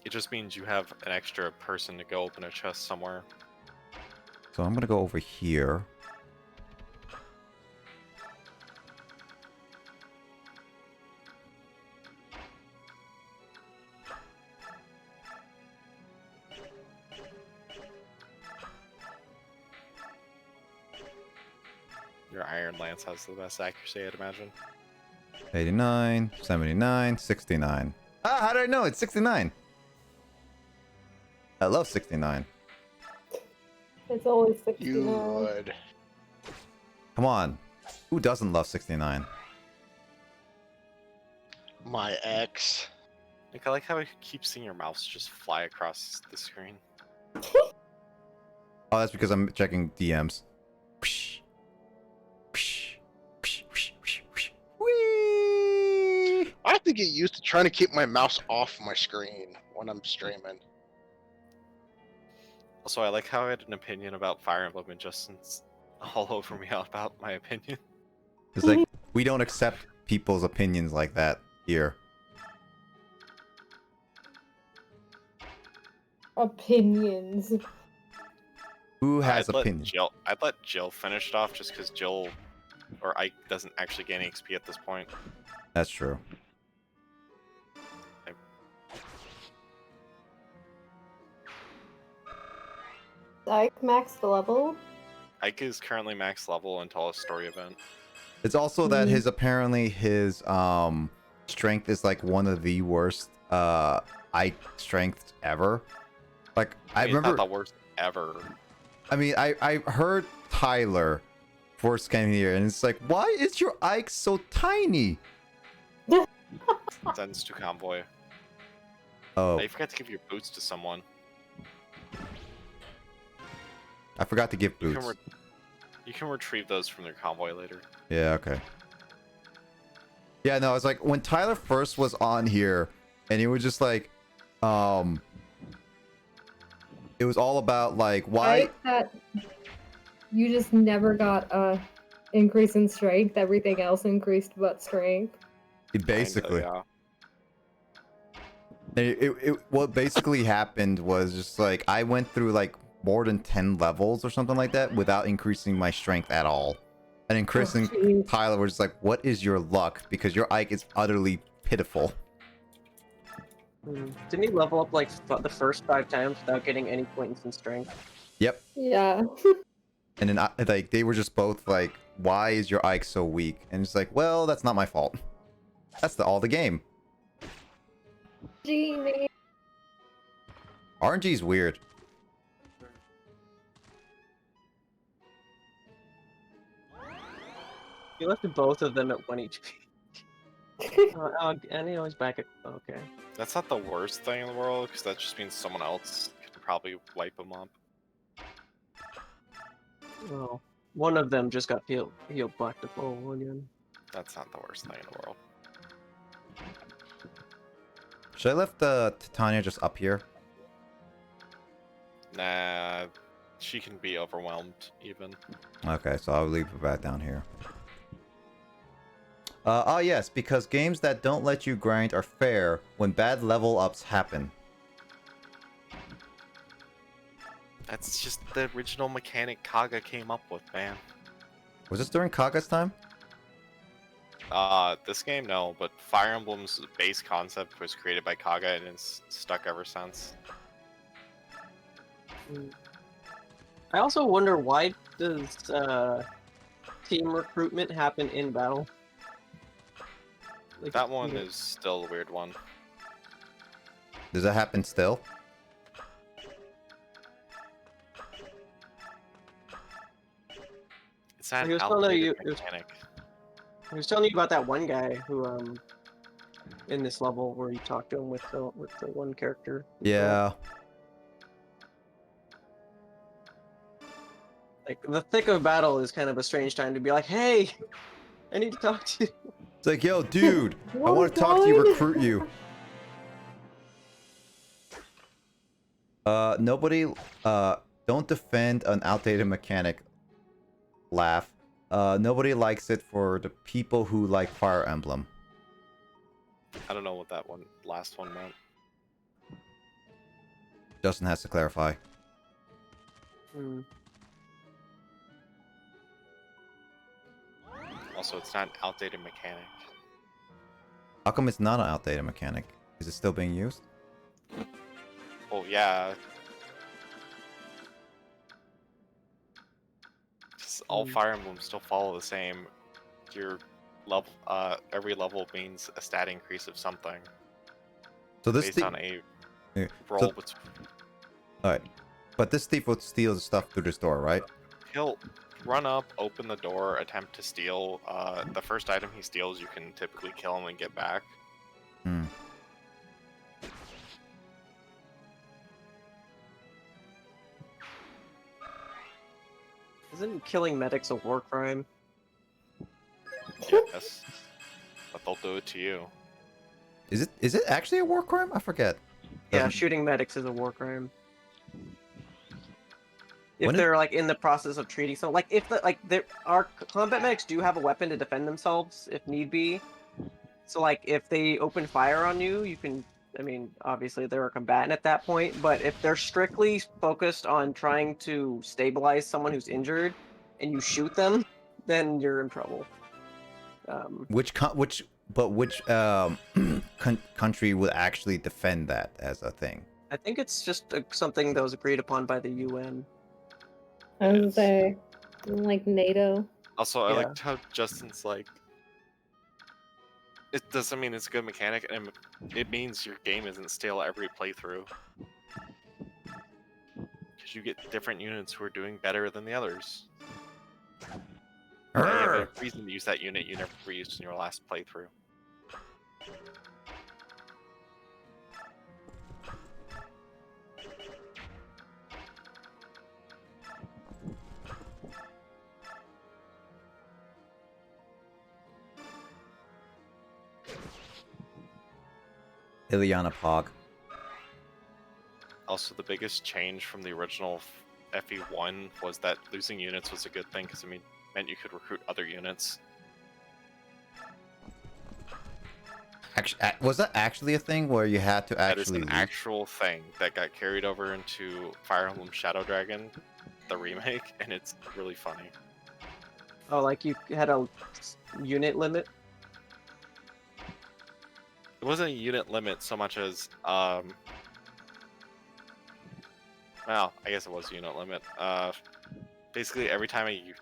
It just means you have an extra person to go open a chest somewhere. So I'm gonna go over here. Your Iron Lance has the best accuracy, I'd imagine. 89, 79, 69. Ah, how did I know? It's 69. I love 69. It's always You 69. would. Come on. Who doesn't love 69? My ex. Nick, I like how I keep seeing your mouse just fly across the screen. Oh, that's because I'm checking DMs. Psh. Psh. Psh, psh, psh, psh. Whee! I have to get used to trying to keep my mouse off my screen when I'm streaming. Also, I like how I had an opinion about Fire Emblem and Justin's all over me about my opinion. It's like, we don't accept people's opinions like that here. Opinions. Who has I'd let opinions? I'd let Jill finish it off just because Jill or Ike doesn't actually gain XP at this point. That's true. Ike maxed level. Ike is currently max level until a story event. It's also that his apparently his strength is like one of the worst Ike strengths ever. Like I It's remember not the worst ever. I mean I heard Tyler first came here and it's like, why is your Ike so tiny? Sends to convoy. Oh, I forgot to give your boots to someone. I forgot to give You boots. can, you can retrieve those from their convoy later. Yeah, okay. Yeah, no, it's like when Tyler first was on here and he was just like, it was all about like why Right? That you just never got a increase in strength. Everything else increased but strength. basically. Kinda, What basically happened was just like I went through like more than 10 levels or something like that without increasing my strength at all. And then Chris and jeez. Tyler were just like, what is your luck? Because your Ike is utterly pitiful. Didn't he level up like the first 5 times without getting any points in strength? Yep. Yeah. And then like they were just both like, why is your Ike so weak? And it's like, well, that's not my fault. That's all the game. Genie. RNG is weird. He left both of them at 1 HP. And he always back at... Okay. That's not the worst thing in the world, because that just means someone else can probably wipe them up. Well, one of them just got healed back to full again. That's not the worst thing in the world. Should I left Titania just up here? Nah, she can be overwhelmed, even. Okay, so I'll leave it back down here. Oh yes, because games that don't let you grind are fair when bad level ups happen. That's just the original mechanic Kaga came up with, man. Was this during Kaga's time? This game, no, but Fire Emblem's base concept was created by Kaga and it's stuck ever since. I also wonder, why does team recruitment happen in battle? Like, That one is still a weird one. Does that happen still? It's not He an was telling outdated you- mechanic. I was telling you about that one guy who, in this level where you talked to him with the one character. Yeah. Like, the thick of battle is kind of a strange time to be like, hey, I need to talk to you. It's like, yo, dude, I What want was to talk to you, going? recruit you. Nobody, don't defend an outdated mechanic. Laugh. Nobody likes it for the people who like Fire Emblem. I don't know what that last one meant. Justin has to clarify. Also, it's not an outdated mechanic. How come it's not an outdated mechanic? Is it still being used? Oh yeah. Just all Fire Emblems still follow the same. Your level, every level means a stat increase of something So this based on a Yeah, roll. so- Alright. But this thief would steal the stuff through this door, right? He'll run up, open the door, attempt to steal. The first item he steals, you can typically kill him and get back. Hmm. Isn't killing medics a war crime? Yes. But they'll do it to you. Is it actually a war crime? I forget. Yeah, Doesn't- shooting medics is a war crime. If When it- they're like in the process of treating, so like if our combat medics do have a weapon to defend themselves if need be. So like if they open fire on you, you can. I mean, obviously they're a combatant at that point, but if they're strictly focused on trying to stabilize someone who's injured, and you shoot them, then you're in trouble. Which country would actually defend that as a thing? I think it's just something that was agreed upon by the UN. I was gonna say, like NATO. Also, I Yeah. liked how Justin's like, it doesn't mean it's a good mechanic, and it means your game isn't stale every playthrough. Because you get different units who are doing better than the others. And you have a reason to use that unit you never used in your last playthrough. Ileana Pog. Also, the biggest change from the original FE1 was that losing units was a good thing because it meant you could recruit other units. Actually, was that actually a thing where you had to That is actually an actual thing that got carried over into Fire Emblem Shadow Dragon, the remake, and it's really funny. Oh, like you had a unit limit? It wasn't a unit limit so much as, well, I guess it was a unit limit. Basically, every time you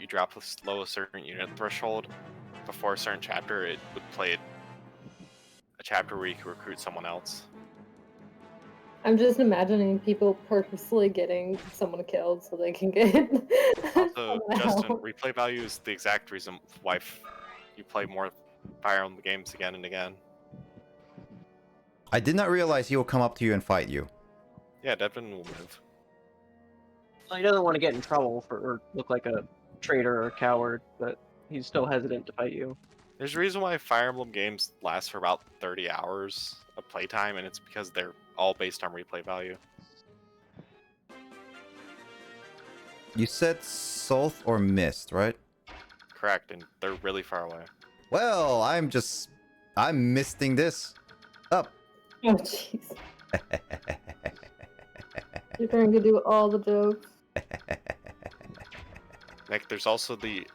drop below a certain unit threshold before a certain chapter, it would play a chapter where you could recruit someone else. I'm just imagining people purposely getting someone killed so they can get. Also, someone Justin, else. replay value is the exact reason why you play more Fire Emblem games again and again. I did not realize he will come up to you and fight you. Yeah, Devin will move. Well, he doesn't want to get in trouble or look like a traitor or a coward, but he's still hesitant to fight you. There's a reason why Fire Emblem games last for about 30 hours of playtime, and it's because they're all based on replay value. You said South or Mist, right? Correct, and they're really far away. Well, I'm misting this up. Oh jeez. You're trying to do all the jokes. Like, there's also the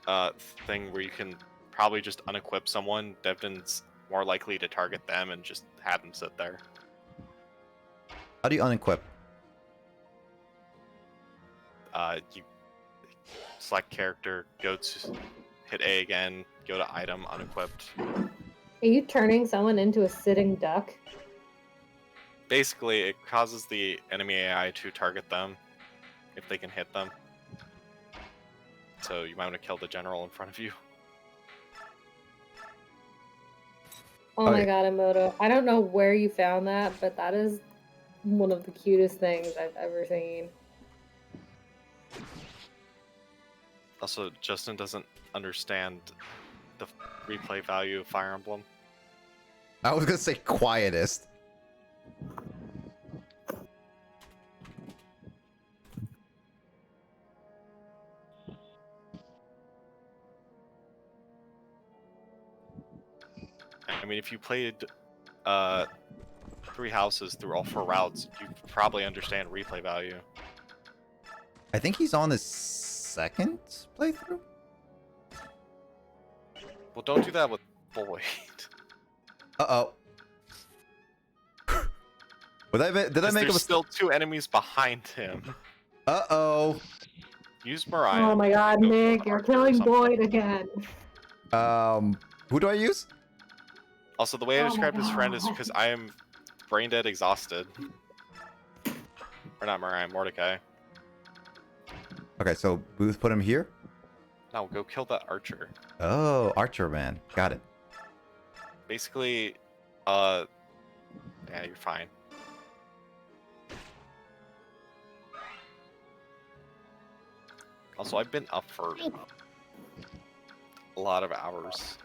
thing where you can probably just unequip someone. Devon's more likely to target them and just have them sit there. How do you unequip? You select character, go to hit A again, go to item, unequipped. Are you turning someone into a sitting duck? Basically, it causes the enemy AI to target them if they can hit them. So you might want to kill the general in front of you. Oh Okay. my god, Emoto. I don't know where you found that, but that is one of the cutest things I've ever seen. Also, Justin doesn't understand the replay value of Fire Emblem. I was gonna say quietest. I mean, if you played 3 houses through all 4 routes, you probably understand replay value. I think he's on his second playthrough. Well, don't do that with Boyd. Uh-oh. Did I make There's him a... still 2 enemies behind him. Uh-oh. Use Mariah. Oh my god, Go Nick, for you're Archer or killing something. Boyd again. Who do I use? Also, the way I Oh my described his friend is God. because I am brain dead exhausted. Or not Mariah, Mordecai. Okay, so Booth put him here? No, go kill that archer. Oh, Archer Man. Got it. Basically, yeah, you're fine. Also, I've been up for a lot of hours.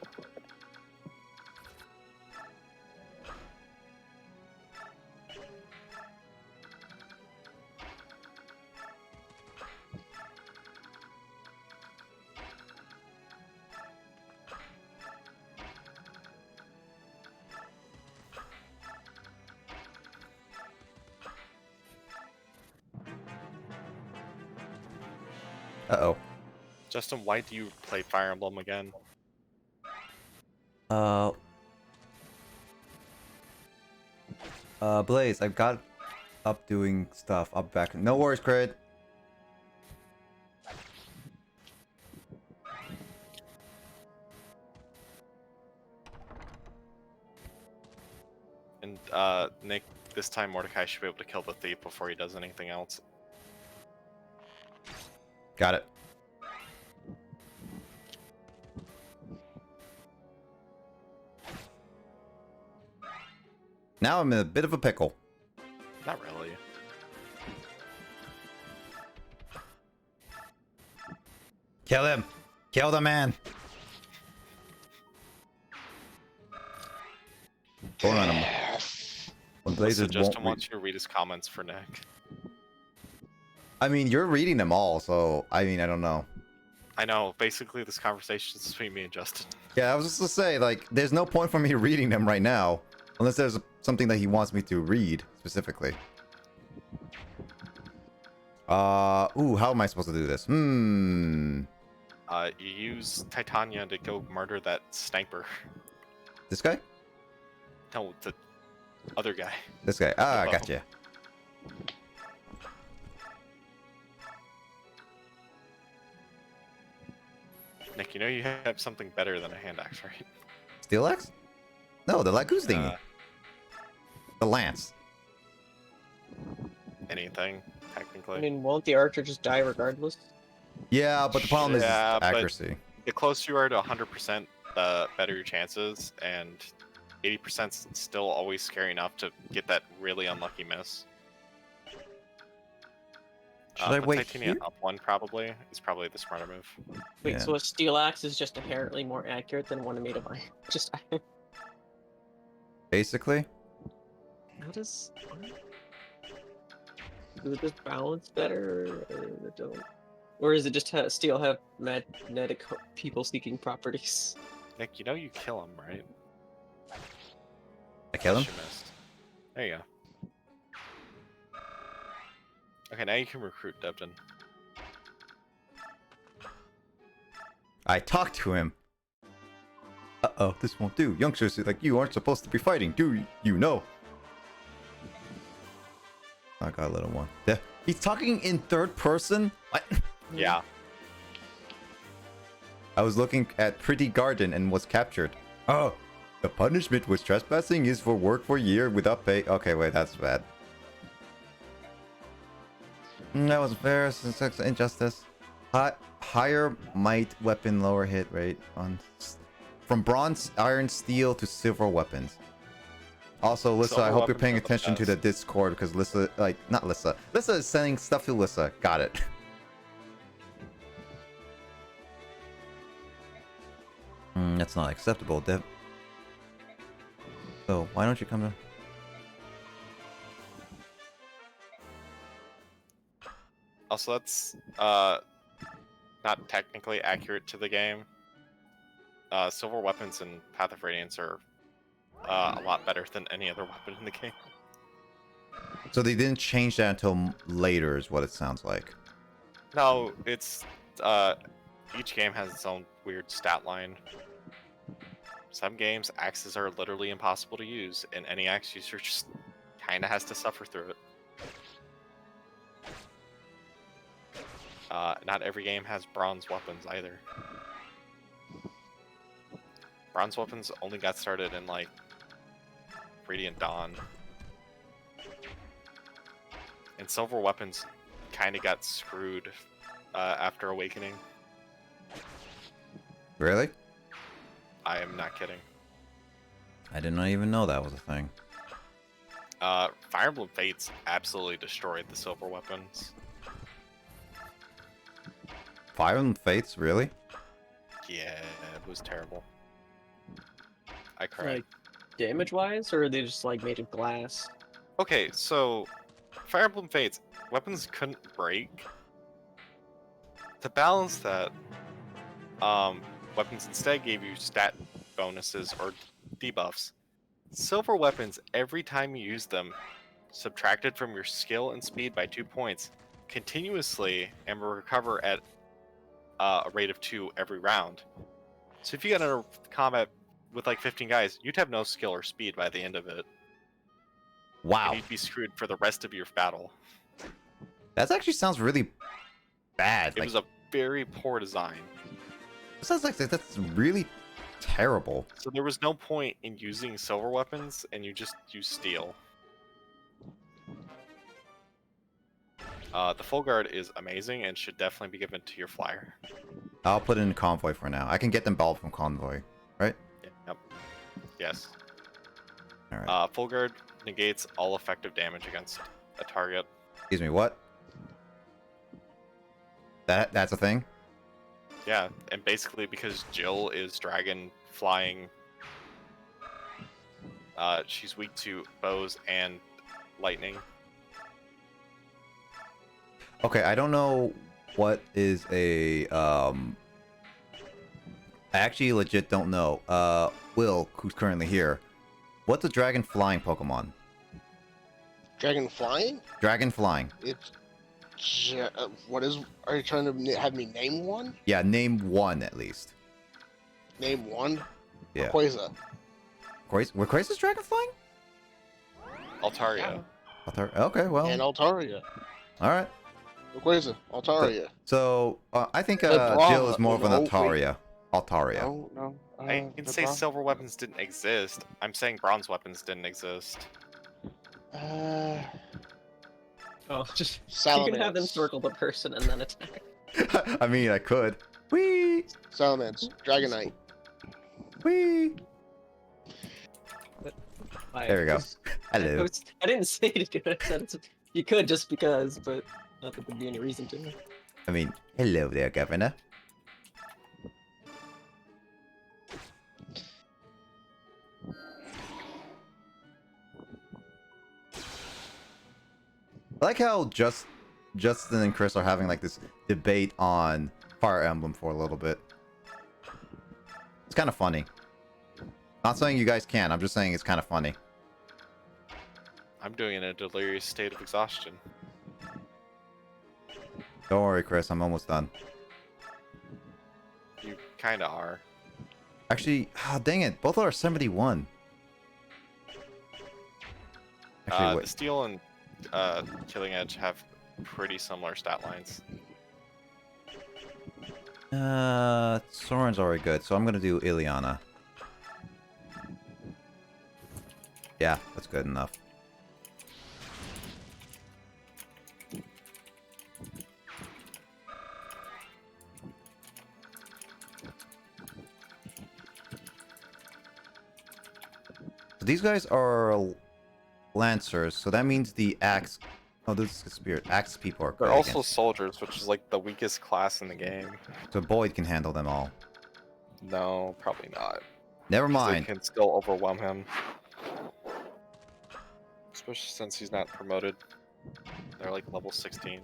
Uh-oh. Justin, why do you play Fire Emblem again? Blaze, I've got up doing stuff. I'll be back. No worries, Craig. And, Nick, this time Mordecai should be able to kill the thief before he does anything else. Got it. Now I'm in a bit of a pickle. Not really. Kill him. Kill the man. Going on him. When Blazers won't Justin wants you to read his comments for Nick. I mean, you're reading them all, so I mean, I don't know. I know. Basically, this conversation is between me and Justin. Yeah, I was just to say, like, there's no point for me reading them right now, unless there's something that he wants me to read specifically. Ooh, how am I supposed to do this? You use Titania to go murder that sniper. This guy? No, the other guy. This guy. Ah, I bow. gotcha. Nick, you know you have something better than a hand axe, right? Steel axe? No, the Lagoose thingy. The lance. Anything, technically. I mean, won't the archer just die regardless? Yeah, but the problem is Yeah, but- accuracy. The closer you are to 100%, the better your chances, and 80% is still always scary enough to get that really unlucky miss. Should I but wait Titania here? up one probably is probably the smarter move. Wait, Yeah. so a steel axe is just inherently more accurate than one made of iron? Just Basically. how does it just balance better, or don't? Or is it just steel have magnetic people-seeking properties? Nick, you know you kill him, right? I kill him? Unless you missed. There you go. Okay, now you can recruit Debden. I talked to him. Uh-oh, this won't do. Youngsters like you aren't supposed to be fighting, do you know? I got a little one. He's talking in third person? What? Yeah. I was looking at Pretty Garden and was captured. Oh, the punishment was trespassing is for work for a year without pay. Okay, wait, that's bad. That was fair since injustice. Higher might weapon, lower hit rate on from bronze, iron, steel to silver weapons. Also, Lissa, Silver I hope you're weapons paying are the attention to the best. Discord because Lissa, like, not Lissa. Lissa is sending stuff to Lissa. Got it. That's not acceptable, Deb. So, why don't you come to... Also, that's not technically accurate to the game. Silver weapons in Path of Radiance are a lot better than any other weapon in the game. So they didn't change that until later is what it sounds like. No, it's each game has its own weird stat line. Some games, axes are literally impossible to use, and any axe user just kind of has to suffer through it. Not every game has bronze weapons either. Bronze weapons only got started in, like, Radiant Dawn. And silver weapons kind of got screwed after Awakening. Really? I am not kidding. I did not even know that was a thing. Fire Emblem Fates absolutely destroyed the silver weapons. Fire Emblem Fates, really? Yeah, it was terrible. I cried. Like damage-wise, or are they just like made of glass? Okay, so Fire Emblem Fates, weapons couldn't break. To balance that, weapons instead gave you stat bonuses or debuffs. Silver weapons, every time you use them, subtracted from your skill and speed by 2 points continuously and will recover at a rate of 2 every round. So if you got into combat with like 15 guys, you'd have no skill or speed by the end of it. Wow. And you'd be screwed for the rest of your battle. That actually sounds really bad. It was a very poor design. It sounds like that's really terrible. So there was no point in using silver weapons, and you just use steel. The full guard is amazing and should definitely be given to your flyer. I'll put it in convoy for now. I can get them balled from convoy, right? Yeah, yep. Yes. All right. Full guard negates all effective damage against a target. Excuse me, what? That's a thing? Yeah, and basically because Jill is dragon flying She's weak to bows and lightning. Okay, I don't know what is a I actually legit don't know. Will, who's currently here, what's a dragon flying Pokemon? Dragon flying? Dragon flying. It's what is? Are you trying to have me name one? Yeah, name one at least. Name one. Yeah. Rayquaza. Rayquaza's dragon flying? Altaria. Okay, well. And Altaria. All right. Rayquaza. Altaria. So I think Brahma, Jill is more of an no, wait. Altaria. Altaria. No. I didn't say silver weapons didn't exist. I'm saying bronze weapons didn't exist. Oh, just you Salamence. can have them circle the person and then attack. I mean, I could. Whee! Salamence. Dragonite. Whee! There we go. Hello. I didn't say to do it. I said you could just because, but not that there'd be any reason to. I mean, hello there, Governor. I like how Justin and Chris are having like this debate on Fire Emblem for a little bit. It's kind of funny. Not saying you guys can't, I'm just saying it's kind of funny. I'm doing it in a delirious state of exhaustion. Don't worry, Chris, I'm almost done. You kinda are. Actually, dang it, both are 71. Actually, The wait. Steel and Killing Edge have pretty similar stat lines. Soren's already good, so I'm gonna do Ileana. Yeah, that's good enough. These guys are Lancers, so that means the Axe... Oh, this is Spirit. Axe people are They're great also against. soldiers, which is like the weakest class in the game. So Boyd can handle them all. No, probably not. Never 'Cause mind. They can still overwhelm him. Especially since he's not promoted. They're like level 16.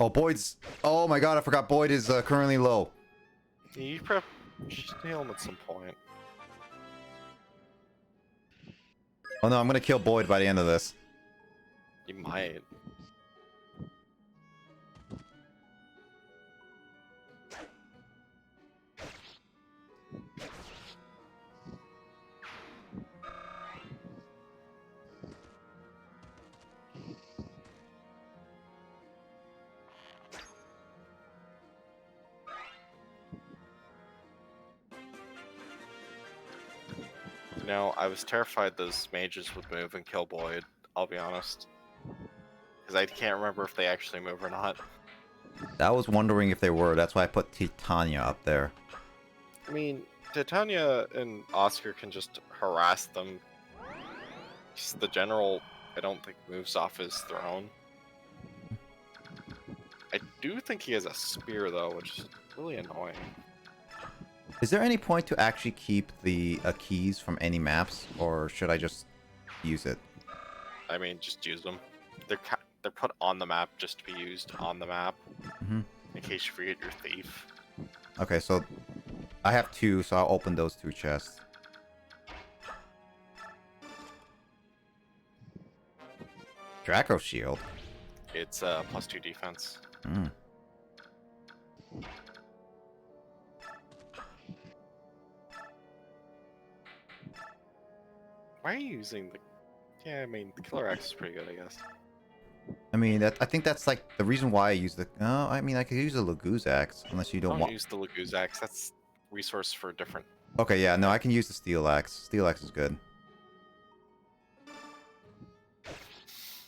Oh, Boyd's... Oh my god, I forgot Boyd is currently low. You should heal him at some point. Oh no, I'm gonna kill Boyd by the end of this. You might. You know, I was terrified those mages would move and kill Boyd, I'll be honest. Because I can't remember if they actually move or not. I was wondering if they were, that's why I put Titania up there. I mean, Titania and Oscar can just harass them. Just the general, I don't think, moves off his throne. I do think he has a spear, though, which is really annoying. Is there any point to actually keep the keys from any maps, or should I just use it? I mean, just use them. They're put on the map just to be used on the map. Mhm. In case you forget your thief. Okay, so I have 2, so I'll open those 2 chests. Draco Shield. It's +2 defense. Mm. Why are you using the... Yeah, I mean, the Killer Axe is pretty good, I guess. I mean, I think that's like the reason why I use the... Oh, I mean, I could use the Laguz Axe, unless you don't Don't want... use the Laguz Axe, that's resource for different... Okay, yeah, no, I can use the Steel Axe. Steel Axe is good.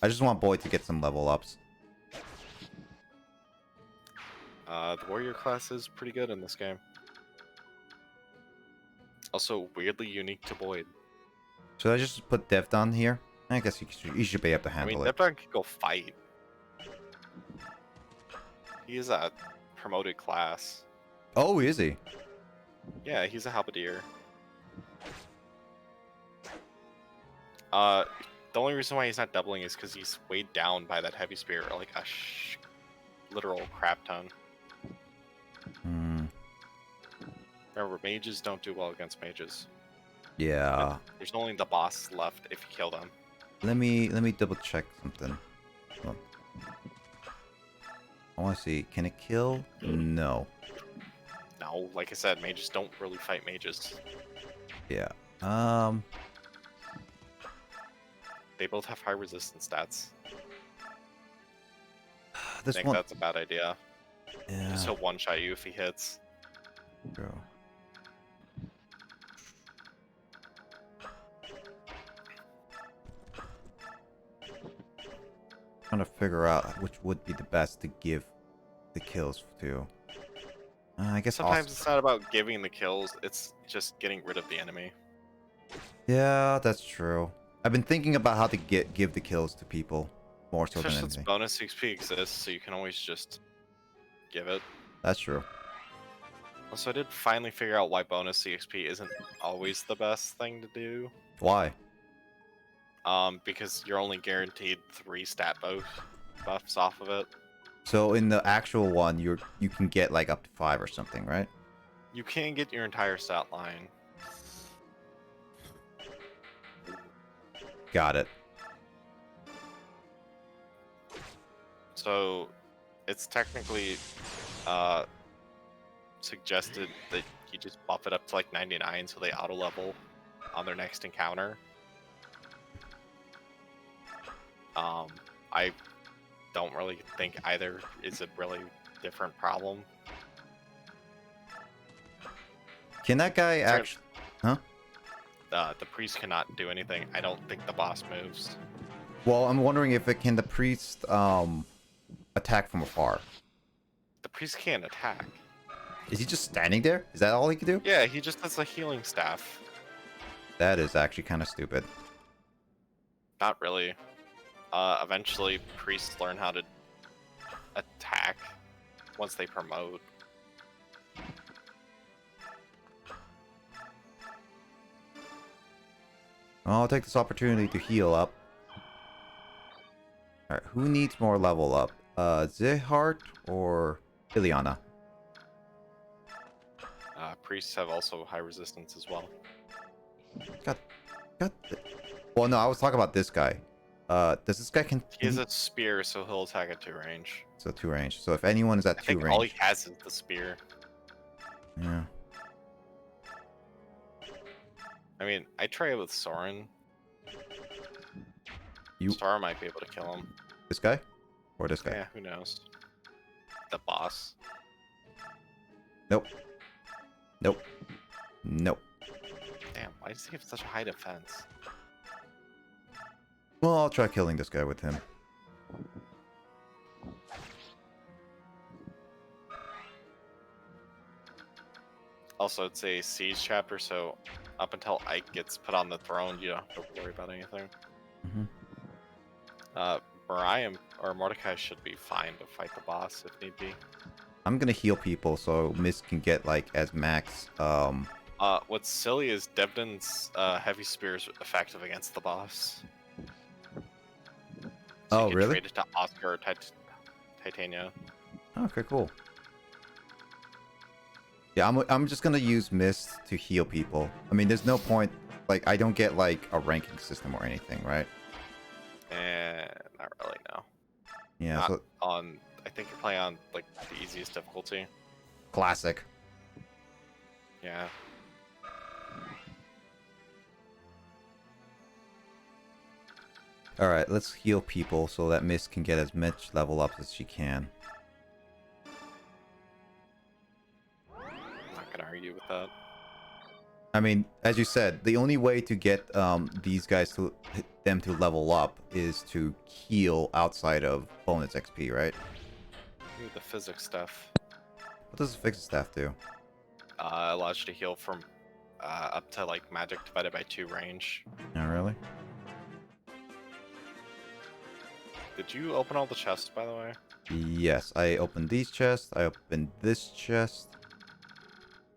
I just want Boyd to get some level ups. The Warrior class is pretty good in this game. Also, weirdly unique to Boyd. Should I just put Dev down here? I guess you should be able to I handle mean, it. Nipton could go fight. He is a promoted class. Oh, is he? Yeah, he's a halberdier. The only reason why he's not doubling is because he's weighed down by that heavy spear, like a literal crap ton. Hmm. Remember, mages don't do well against mages. Yeah. There's only the boss left if you kill them. Let me double check something. Hold on. I want to see. Can it kill? No. No, like I said, mages don't really fight mages. Yeah. They both have high resistance stats. I This think one. that's a bad idea. Yeah. Just he'll one-shot you if he hits. Bro. Trying to figure out which would be the best to give the kills to. I guess Sometimes it's not about giving the kills, it's just getting rid of the enemy. Yeah, that's true. I've been thinking about how to give the kills to people more so than Especially since anything. bonus XP exists, so you can always just give it. That's true. Also, I did finally figure out why bonus XP isn't always the best thing to do. Why? Because you're only guaranteed 3 stat buffs off of it. So in the actual one, you can get like up to 5 or something, right? You can get your entire stat line. Got it. So, it's technically suggested that you just buff it up to like 99 so they auto level on their next encounter. I don't really think either is a really different problem. Can that guy actually? Huh? The priest cannot do anything. I don't think the boss moves. Well, I'm wondering if it can the priest attack from afar. The priest can't attack. Is he just standing there? Is that all he can do? Yeah, he just has a healing staff. That is actually kind of stupid. Not really. Eventually, priests learn how to attack once they promote. I'll take this opportunity to heal up. Alright, who needs more level up? Zehart or Ileana? Priests have also high resistance as well. Well, no, I was talking about this guy. Does this guy can... He has a spear, so he'll attack at 2 range. So 2 range. So if anyone is at I 2 think range... all he has is the spear. Yeah. I mean, I try it with Soren. You... Sora might be able to kill him. This guy? Or this guy? Yeah, who knows? The boss. Nope. Nope. Nope. Damn, why does he have such a high defense? Well, I'll try killing this guy with him. Also, it's a siege chapter, so up until Ike gets put on the throne, you don't have to worry about anything. Mariam or Mordecai should be fine to fight the boss if need be. I'm gonna heal people so Miss can get like as max. What's silly is Devdin's heavy spear is effective against the boss. So Oh, you can really? trade it to Oscar or Titania. Okay, cool. Yeah, I'm just gonna use Mist to heal people. I mean, there's no point. Like, I don't get like a ranking system or anything, right? And not really, no. Yeah. Not So on. I think you're playing on like the easiest difficulty. classic. Yeah. All right, let's heal people so that Mist can get as much level up as she can. I'm not gonna argue with that. I mean, as you said, the only way to get these guys to level up is to heal outside of bonus XP, right? Ooh, the physics stuff What does the fixed staff do? allows you to heal from up to like magic divided by 2 range. Oh, really? Did you open all the chests, by the way? Yes, I opened these chests. I opened this chest.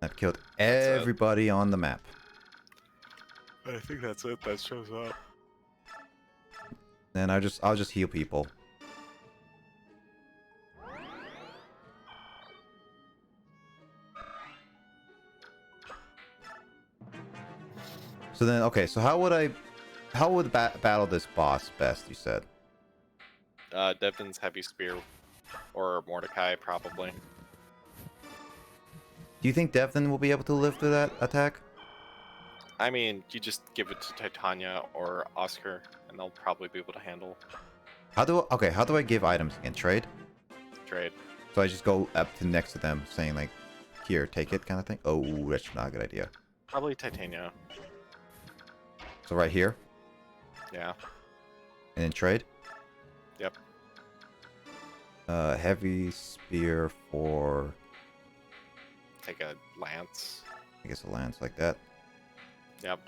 I've killed That's it. everybody on the map. I think that's it. That shows up. And I'll just heal people. So then, okay, so how would battle this boss best, you said? Devon's heavy spear, or Mordecai probably. Do you think Devlin will be able to live through that attack? I mean, you just give it to Titania or Oscar, and they'll probably be able to handle How do I give items again? Trade? trade. So I just go up to next to them saying like, here, take it kind of thing? Oh, that's not a good idea. Probably Titania. So right here, Yeah. and then trade? Yep. Heavy spear for, Take a lance. I guess a lance like that. Yep.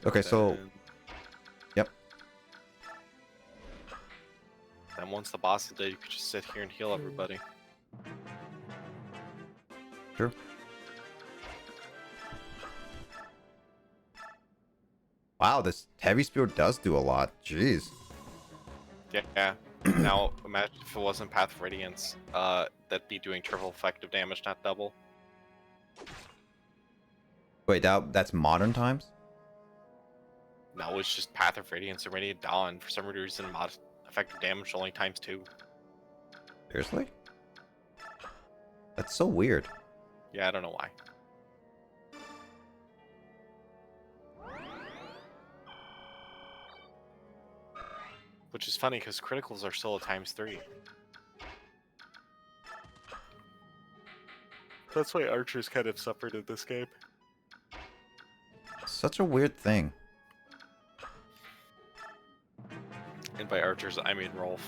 Okay, so Then- Yep. Then once the boss is dead, you could just sit here and heal everybody. True. Wow, this heavy spear does do a lot. Jeez. Yeah. Now imagine if it wasn't Path of Radiance. That'd be doing triple effective damage, not double. Wait, that's modern times? No, it's just Path of Radiance and Radiant Dawn. For some reason, mod effective damage only times 2. Seriously? That's so weird. Yeah, I don't know why. Which is funny because criticals are still a times 3. That's why archers kind of suffered in this game. Such a weird thing. And by archers, I mean Rolf.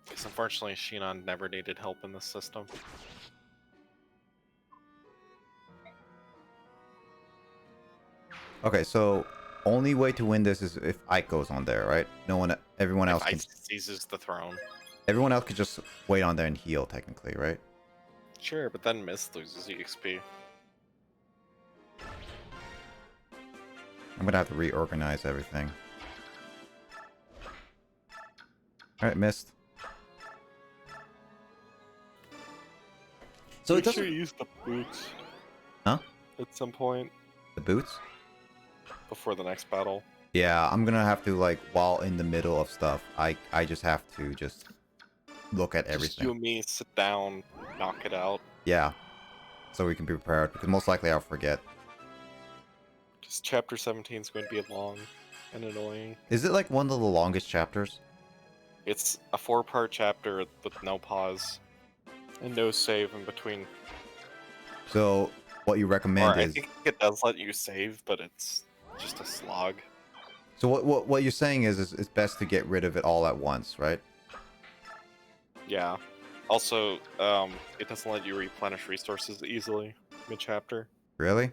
Because unfortunately, Shinon never needed help in this system. Okay, so only way to win this is if Ike goes on there, right? Everyone else If can, Ice seizes the throne. everyone else could just wait on there and heal, technically, right? Sure, but then Mist loses EXP. I'm gonna have to reorganize everything. All right, Mist. So it doesn't. use the boots. Huh? At some point The boots? before the next battle. Yeah, I'm gonna have to, like, while in the middle of stuff, I just have to just look at Just you everything. and me sit down, knock it out. Yeah, so we can be prepared because most likely I'll forget. Because chapter 17 is going to be long and annoying. Is it like one of the longest chapters? It's a 4-part chapter with no pause and no save in between. So what you Or recommend I is think it does let you save, but it's just a slog. so what you're saying is it's best to get rid of it all at once, right? Yeah. Also, it doesn't let you replenish resources easily mid-chapter. Really?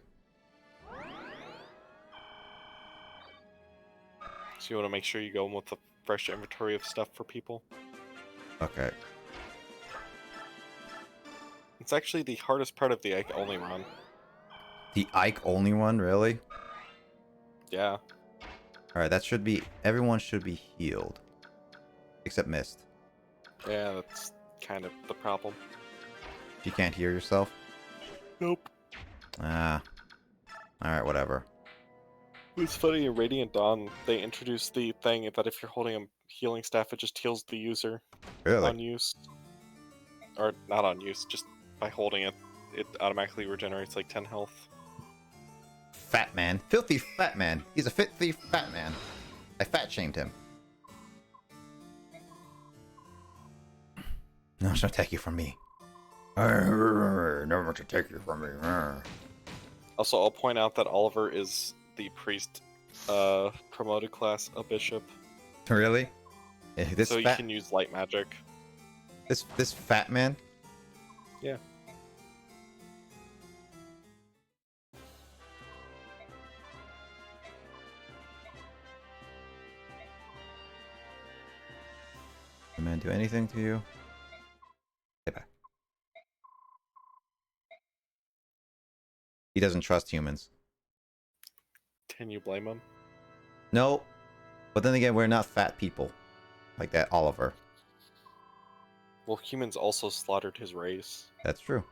So you want to make sure you go in with a fresh inventory of stuff for people. Okay. It's actually the hardest part of the Ike only run. The Ike only one, really? Yeah. All right, that should be everyone should be healed, except Mist. Yeah, that's kind of the problem. You can't heal yourself. Nope. Ah. All right, whatever. It's funny, in Radiant Dawn, they introduced the thing that if you're holding a healing staff, it just heals the user Really? on use. Or not on use, just by holding it, it automatically regenerates like 10 health. Fat man, filthy fat man. He's a filthy fat man. I fat shamed him. No one shall take you from me. No one shall take you from me. Also, I'll point out that Oliver is the priest promoted class a bishop, Really? This so you fat can use light magic. this fat man. Yeah. Did man do anything to you? Get back. He doesn't trust humans. Can you blame him? No, but then again, we're not fat people like that, Oliver. Well, humans also slaughtered his race. That's true.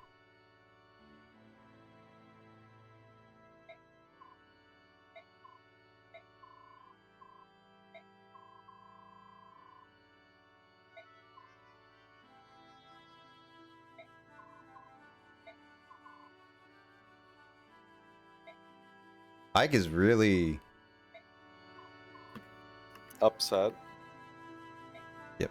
Ike is really... Upset. Yep.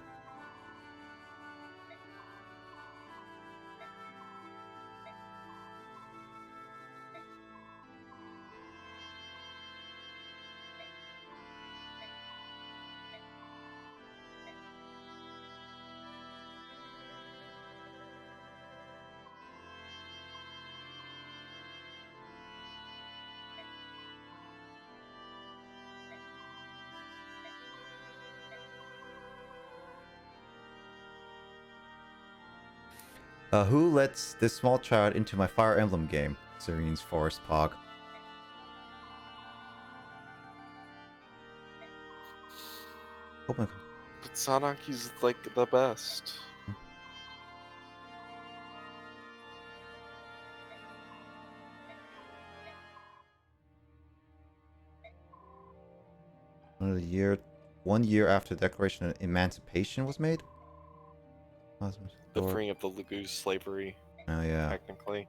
Who lets this small child into my Fire Emblem game? Serene's Forest Pog. Oh my god. But Sanaki's like the best. One year after the Declaration of Emancipation was made? The freeing of the Laguz slavery, Oh yeah. technically.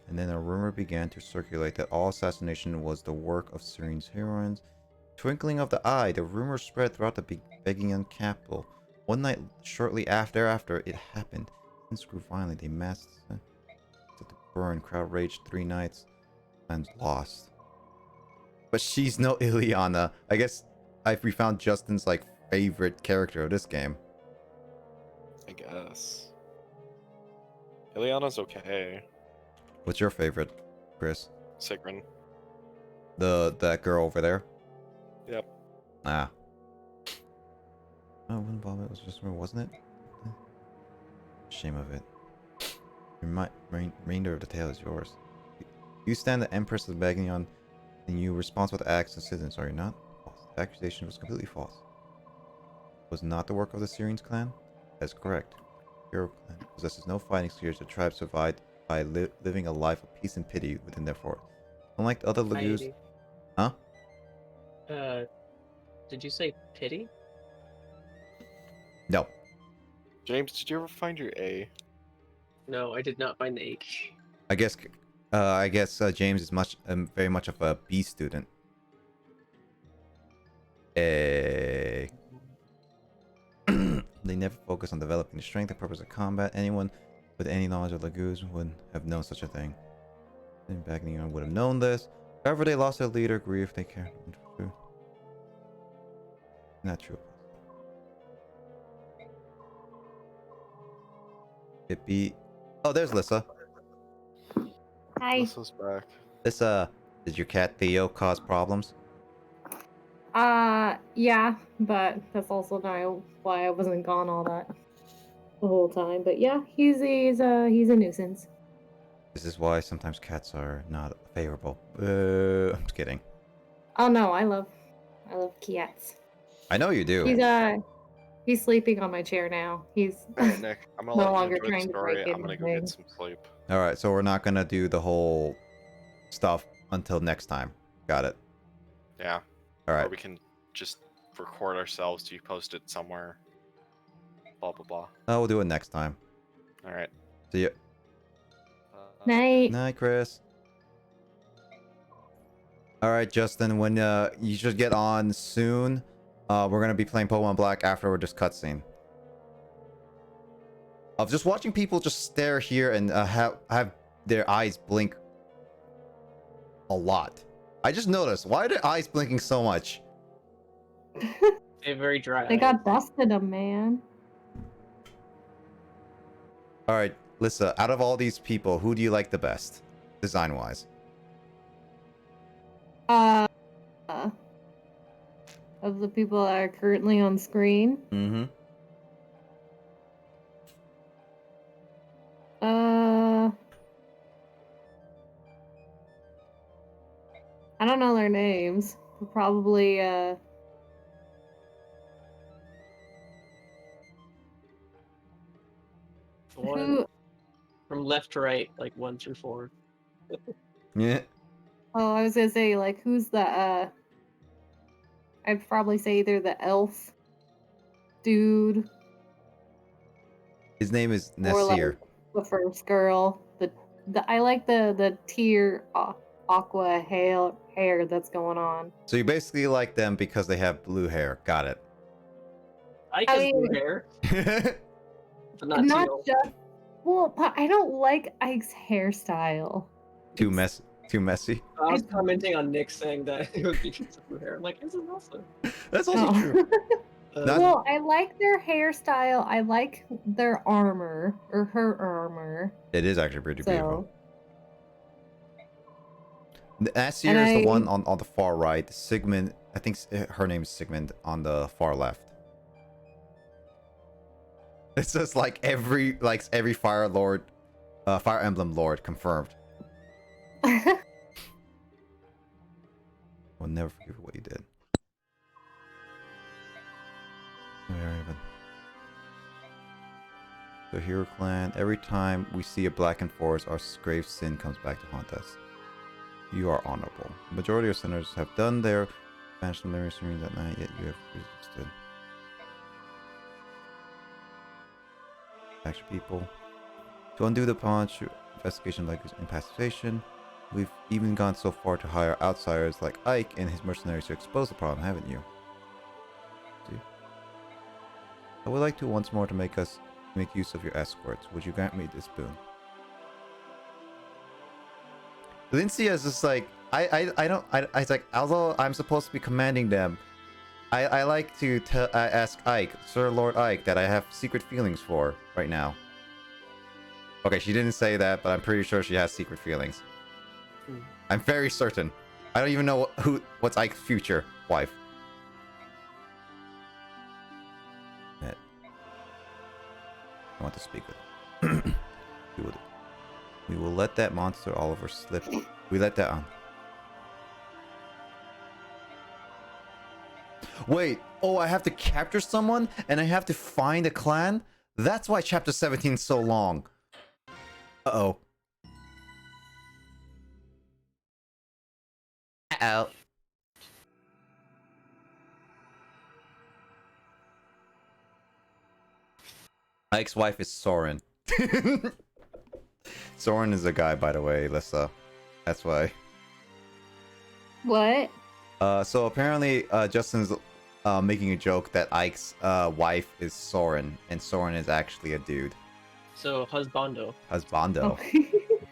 And then a rumor began to circulate that all assassination was the work of Serene's heroines. Twinkling of the eye, the rumor spread throughout the Begingan capital. One night shortly after it happened, things grew violent. They massed to the burn, crowd raged 3 nights, and lost. But she's no Ileana. I guess we found Justin's like favorite character of this game. I guess. Ileana's okay. What's your favorite, Chris? Sigrun. That girl over there? Yep. Ah. Oh, when Bob, it was just wasn't it? Shame of it. Remainder of the tale is yours. You stand the Empress of Bagnion, and you responsible to acts of citizens, are you not? False. The accusation was completely false. Was not the work of the Syrians clan? That's correct. Your clan possesses no fighting skills. The tribe survived by living a life of peace and pity within their fort. Unlike the other Laguz... Huh? Did you say pity? No. James, did you ever find your A? No, I did not find the H. I guess James is very much of a B student. They never focus on developing the strength and purpose of combat. Anyone with any knowledge of Laguz would have known such a thing. And Bagnion would have known this. However, they lost their leader, grief, they cared. Not true. It be... Oh, there's Lissa. Hi. Lissa's back. Lissa, did your cat Theo cause problems? Yeah, but that's also not why I wasn't gone all that the whole time. But yeah, he's a nuisance. This is why sometimes cats are not favorable. I'm just kidding. Oh no, I love cats. I know you do. He's sleeping on my chair now. He's Alright, Nick, I'm gonna No let longer you enjoy trying the to story. break I'm gonna go get anything. some sleep. Alright, so we're not gonna do the whole stuff until next time. Got it. Yeah. Or Alright. we can just record ourselves to post it somewhere. Blah blah blah. Oh, we'll do it next time. Alright. See ya. night. Night, Chris. Alright, Justin, when you should get on soon. We're gonna be playing Pokemon Black after this cutscene. Of just watching people just stare here and have their eyes blink a lot. I just noticed. Why are their eyes blinking so much? They're very dry. They got dust in them, man. All right, Lissa, out of all these people, who do you like the best, design-wise? Of the people that are currently on screen. Mm-hmm. I don't know their names. Probably who? From left to right, like 1 through 4. Yeah. Oh, I was gonna say, like, who's the I'd probably say either the elf dude His name is or like Nasir. the first girl. The I like the tear aqua hair that's going on. So you basically like them because they have blue hair. Got it. Ike I has mean- blue hair, but not Not teal. just well, but I don't like Ike's hairstyle. Too messy. I was commenting on Nick saying that it would be because of blue hair. I'm like, this is awesome. That's also Oh. true. Not- Well, I like their hairstyle. I like their armor or her armor. It is actually pretty beautiful. So Nasir And is the I- one on the far right. Sigmund, I think her name is Sigmund on the far left. It's just like every Fire Lord, Fire Emblem Lord confirmed. We'll never forgive what he did. The Hero Clan. Every time we see a blackened forest, our grave sin comes back to haunt us. You are honorable. The majority of sinners have done their banished memory streams at night, yet you have resisted. Action people. To undo the punch, investigation like incapacitation. We've even gone so far to hire outsiders like Ike and his mercenaries to expose the problem, haven't you? See? I would like to once more to make use of your escorts. Would you grant me this boon? Lindsay is just like it's like, although I'm supposed to be commanding them, I like to ask Ike, Sir Lord Ike, that I have secret feelings for right now. Okay, she didn't say that, but I'm pretty sure she has secret feelings. I'm very certain. I don't even know what's Ike's future wife. I want to speak with him. We will let that monster Oliver slip. We let that on. Wait, oh, I have to capture someone and I have to find a clan? That's why chapter 17 is so long. Uh-oh. Uh-oh. Ike's wife is Soren. Soren is a guy, by the way, Lissa. That's why. what? So apparently, Justin's making a joke that Ike's wife is Soren, and Soren is actually a dude. So, husbando. Husbando. Oh.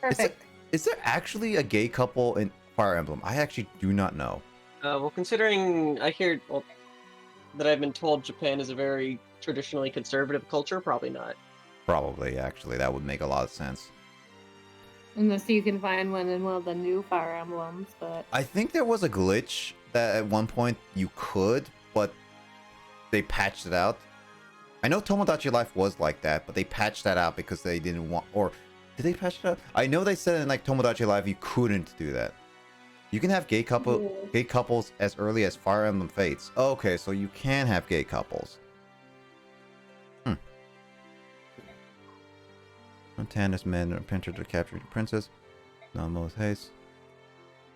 Perfect. Is there actually a gay couple in Fire Emblem? I actually do not know. Well, considering I hear that I've been told Japan is a very traditionally conservative culture, probably not. Probably, actually. That would make a lot of sense. Unless you can find one in one of the new Fire Emblems, but I think there was a glitch that at one point you could, but they patched it out. I know Tomodachi Life was like that, but they patched that out because they didn't want... Or, did they patch it out? I know they said in like Tomodachi Life you couldn't do that. You can have gay couples as early as Fire Emblem Fates. Okay, so you can have gay couples. Montana's men are printed to capture the princess. Namo with haste.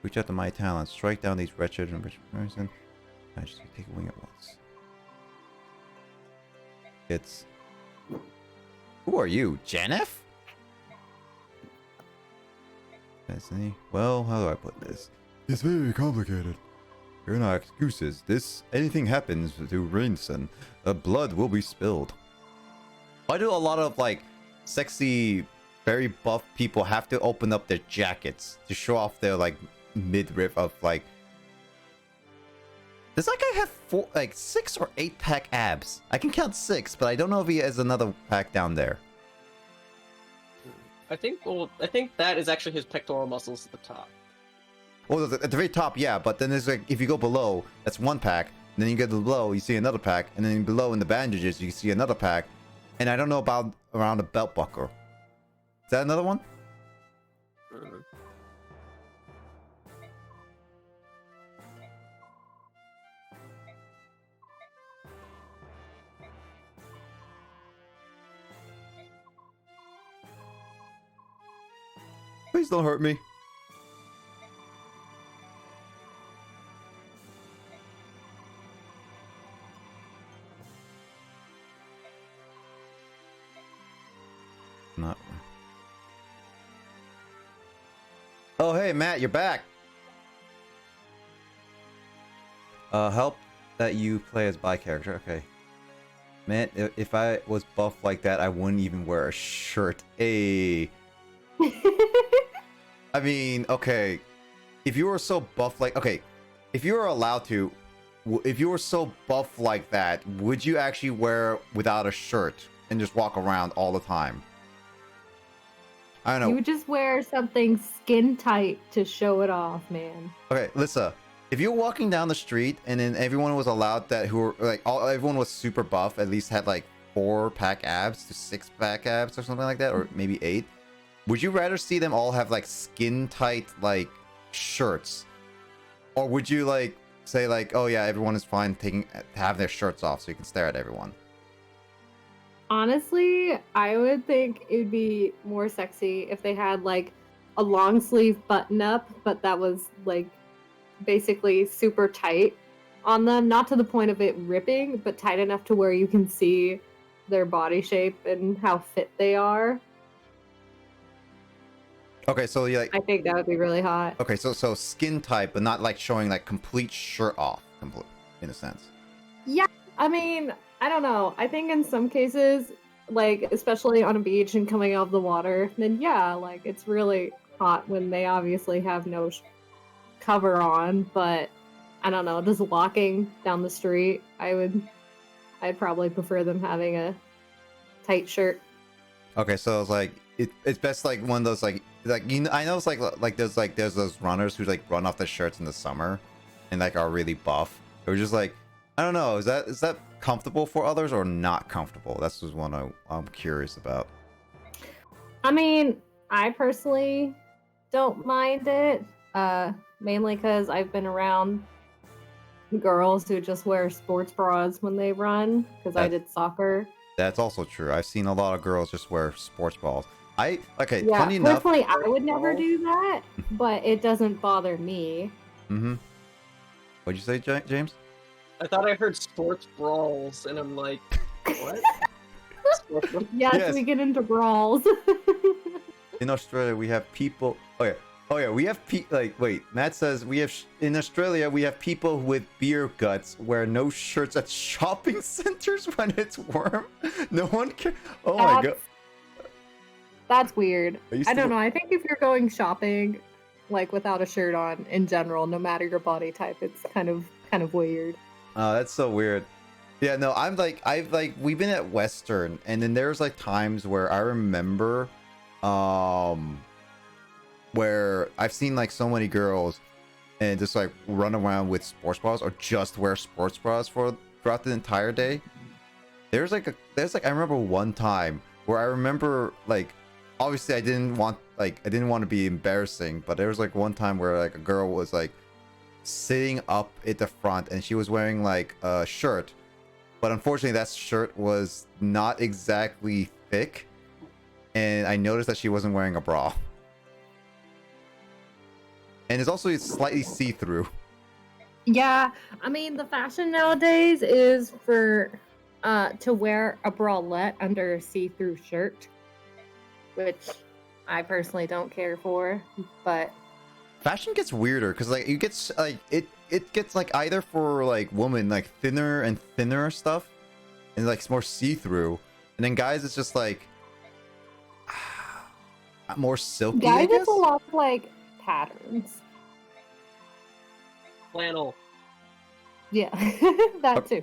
Reach out to my talents. Strike down these wretched and rich person. Majesty, take a wing at once. It's... Who are you? Janeth? Destiny? Well, how do I put this? It's very complicated. Here are no excuses. Anything happens to Rainson, blood will be spilled. I do a lot of, like, sexy very buff people have to open up their jackets to show off their like midriff of like. Does that guy have 6 or 8 pack abs? I can count 6, but I don't know if he has another pack down there. I think that is actually his pectoral muscles at the top. Well, at the very top, yeah, but then there's like, if you go below, that's 1 pack, and then you get below, you see another pack, and then below in the bandages, you see another pack, and I don't know about around the belt buckle. Is that another one? Please don't hurt me. Not. Oh, hey, Matt, you're back. Help that you play as bi character. Okay. Man, if I was buff like that, I wouldn't even wear a shirt. Hey. I mean, okay, if you were so buff like, okay, if you were allowed to, if you were so buff like that, would you actually wear without a shirt and just walk around all the time? I don't know. You would just wear something skin tight to show it off, man. Okay, Lissa, if you're walking down the street and then everyone was allowed that who were like, everyone was super buff, at least had like 4 pack abs to 6 pack abs or something like that, or maybe 8. Would you rather see them all have like skin tight like shirts, or would you like say like, oh yeah, everyone is fine have their shirts off so you can stare at everyone? Honestly, I would think it'd be more sexy if they had like a long sleeve button up, but that was like basically super tight on them, not to the point of it ripping, but tight enough to where you can see their body shape and how fit they are. Okay, so you like. I think that would be really hot. Okay, so skin tight, but not like showing like complete shirt off, complete in a sense. Yeah, I mean, I don't know. I think in some cases, like especially on a beach and coming out of the water, then yeah, like it's really hot when they obviously have no cover on. But I don't know, just walking down the street, I'd probably prefer them having a tight shirt. Okay, so it's like it's best like one of those like you know, I know it's like there's those runners who like run off the shirts in the summer and like are really buff. It was just like, I don't know, is that comfortable for others or not comfortable? That's just one I'm curious about. I mean, I personally don't mind it, mainly because I've been around girls who just wear sports bras when they run, because I did soccer. That's also true. I've seen a lot of girls just wear sports bras. Yeah, funny enough. personally, I would never do that, but it doesn't bother me. Mm-hmm. What'd you say, James? I thought I heard sports brawls, and I'm like, what? Yes, we get into brawls. In Australia, we have people. Oh yeah, we have wait. Matt says in Australia we have people with beer guts wear no shirts at shopping centers when it's warm. No one cares. Oh my god. That's weird. I don't know. I think if you're going shopping, like without a shirt on, in general, no matter your body type, it's kind of weird. That's so weird. Yeah, no, we've been at Western, and then there's like times where I remember, where I've seen like so many girls, and just like run around with sports bras or just wear sports bras throughout the entire day. There's like I remember one time where I remember like. Obviously, I didn't want to be embarrassing, but there was like one time where like a girl was like sitting up at the front and she was wearing like a shirt, but unfortunately that shirt was not exactly thick, and I noticed that she wasn't wearing a bra, and it's also slightly see-through. Yeah, I mean the fashion nowadays is for to wear a bralette under a see-through shirt, which I personally don't care for, but fashion gets weirder because like it gets like either for like women like thinner and thinner stuff and like it's more see-through, and then guys it's just like More silky, Guys, I guess. it's a lot of like patterns. Flannel. Yeah, that too.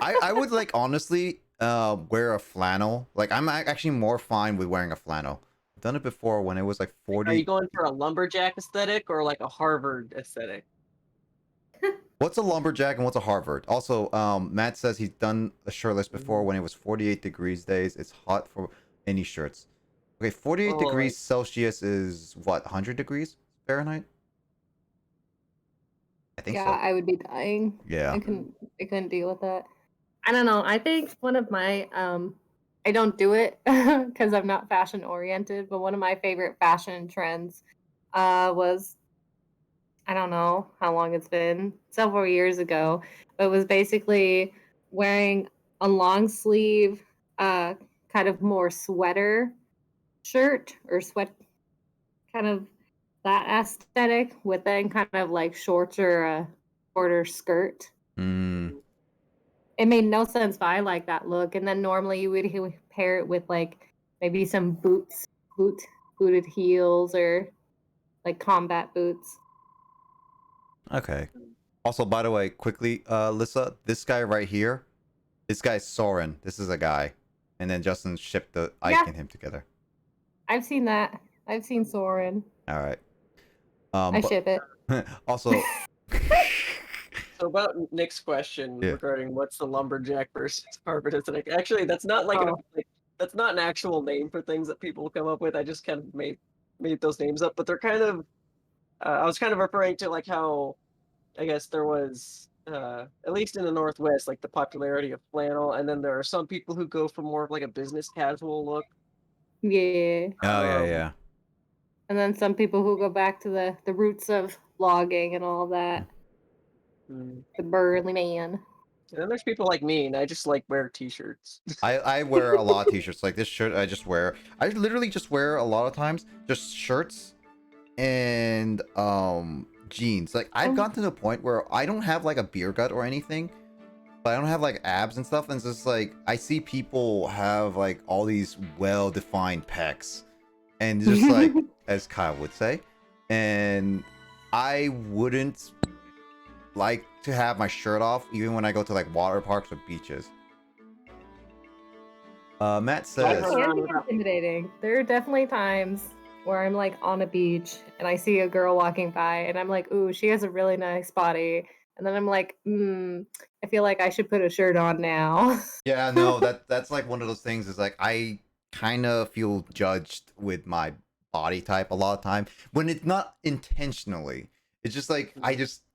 I would like honestly wear a flannel. Like I'm actually more fine with wearing a flannel. I've done it before when it was like Are you 40. going for a lumberjack aesthetic or like a Harvard aesthetic? What's a lumberjack and what's a Harvard? Also, Matt says he's done a shirtless before when it was 48 degrees days. It's hot for any shirts. Okay, 48 Oh, degrees like- Celsius is what, 100 degrees Fahrenheit? I think Yeah, so. I would be dying. Yeah. I couldn't deal with that. I don't know. I think one of my I don't do it because I'm not fashion oriented, but one of my favorite fashion trends was, I don't know how long it's been, several years ago, but it was basically wearing a long sleeve kind of more sweater shirt or sweat, kind of that aesthetic, with then kind of like shorts or a shorter skirt. Mm, It made no sense, but I like that look. And then normally you would pair it with like maybe some booted heels or like combat boots. okay. Also, by the way, quickly, Lissa, this guy right here, this guy's Soren. This is a guy. And then Justin shipped the Ike Yeah. and him together. I've seen that. I've seen Soren. All right. I But ship it. also, So about Nick's question Yeah. regarding what's the lumberjack versus Harvard aesthetic. Actually, that's not like, Oh. that's not an actual name for things that people come up with. I just kind of made those names up, but they're kind of. I was kind of referring to like how, I guess there was at least in the Northwest, like the popularity of flannel, and then there are some people who go for more of like a business casual look. Yeah. oh yeah, Um, yeah. And then some people who go back to the roots of logging and all that. mm. The burly man. And then there's people like me, and I just like wear t-shirts. I wear a lot of t-shirts. Like this shirt I just wear. I literally just wear a lot of times just shirts and jeans. Like I've gotten to the point where I don't have like a beer gut or anything, but I don't have like abs and stuff. And it's just like I see people have like all these well-defined pecs, and just like as Kyle would say, and I wouldn't like to have my shirt off even when I go to like water parks or beaches. Matt It says, can be intimidating. There are definitely times where I'm like on a beach and I see a girl walking by and I'm like, ooh, she has a really nice body. And then I'm like, I feel like I should put a shirt on now. yeah, no, that's like one of those things is like I kind of feel judged with my body type a lot of time when it's not intentionally. It's just like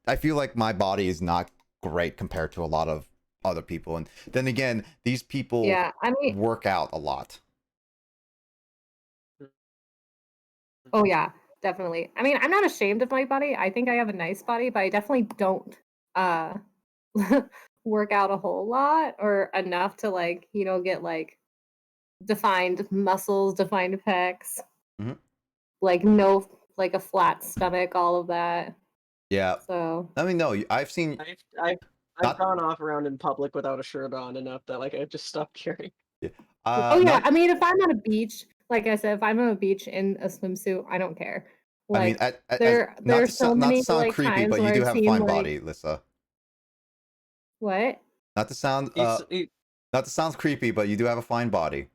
I feel like my body is not great compared to a lot of other people. And then again, these people Yeah, I mean, work out a lot. oh yeah, definitely. I mean, I'm not ashamed of my body. I think I have a nice body, but I definitely don't uh work out a whole lot or enough to like, get like defined muscles, defined pecs, Mhm. like no like a flat stomach, all of that. Yeah. So I mean, no, I've seen I've Not- gone off around in public without a shirt on enough that like I just stopped caring. oh yeah, not, I mean, if I'm on a beach, like I said, if I'm on a beach in a swimsuit, I don't care. I mean, Like there's so not many to sound like creepy, times but you where do I've have a seen fine like body, Lissa. what? Not to sound He- not to sound creepy, but you do have a fine body.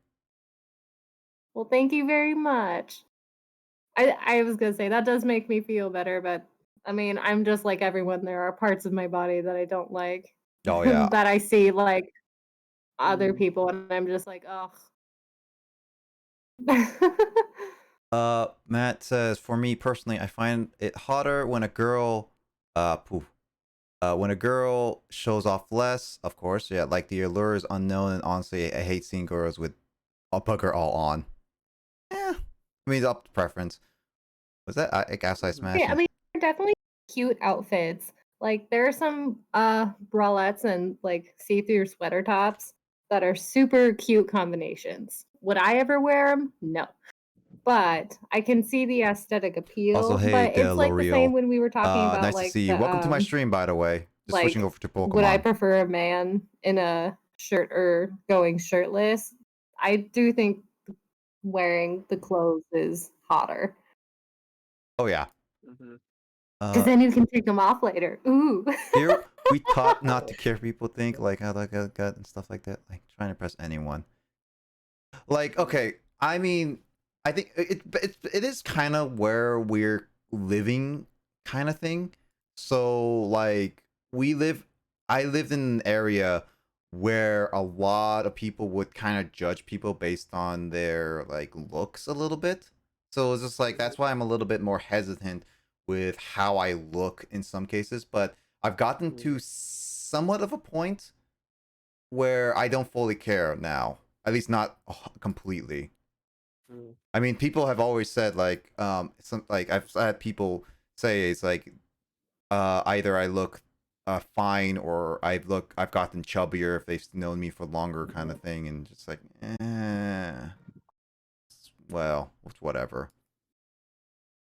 Well, thank you very much. I was gonna say that does make me feel better, but I mean, I'm just like everyone. There are parts of my body that I don't like. Oh yeah. that I see like other Mm. people, and I'm just like, oh. Matt says, for me personally, I find it hotter when a girl when a girl shows off less, of course. Yeah, like the allure is unknown, and honestly, I hate seeing girls with a bugger all on. Yeah, I mean, it's up to preference. Was that I guess I smashed? Yeah, I mean, they're definitely cute outfits. Like there are some bralettes and like see-through sweater tops that are super cute combinations. Would I ever wear them? No. But I can see the aesthetic appeal. Also, hey, but it's like the L'Oreal. same when we were talking about Nice like to see you. the, Welcome to my stream, by the way. Just like, switching over to Pokemon. would I prefer a man in a shirt or going shirtless? I do think wearing the clothes is hotter. Oh yeah. Mm-hmm. Because then you can take them off later. Ooh. Here we taught not to care people think, like how like a gut and stuff like that. Like trying to impress anyone. Like, okay, I mean, I think it is kind of where we're living, kind of thing. So like I lived in an area where a lot of people would kind of judge people based on their like looks a little bit. So it's just like that's why I'm a little bit more hesitant with how I look in some cases. But I've gotten to somewhat of a point where I don't fully care now. At least not completely. I mean, people have always said like some like I've had people say it's like either I look fine or I've gotten chubbier if they've known me for longer kind of thing, and just like well, whatever.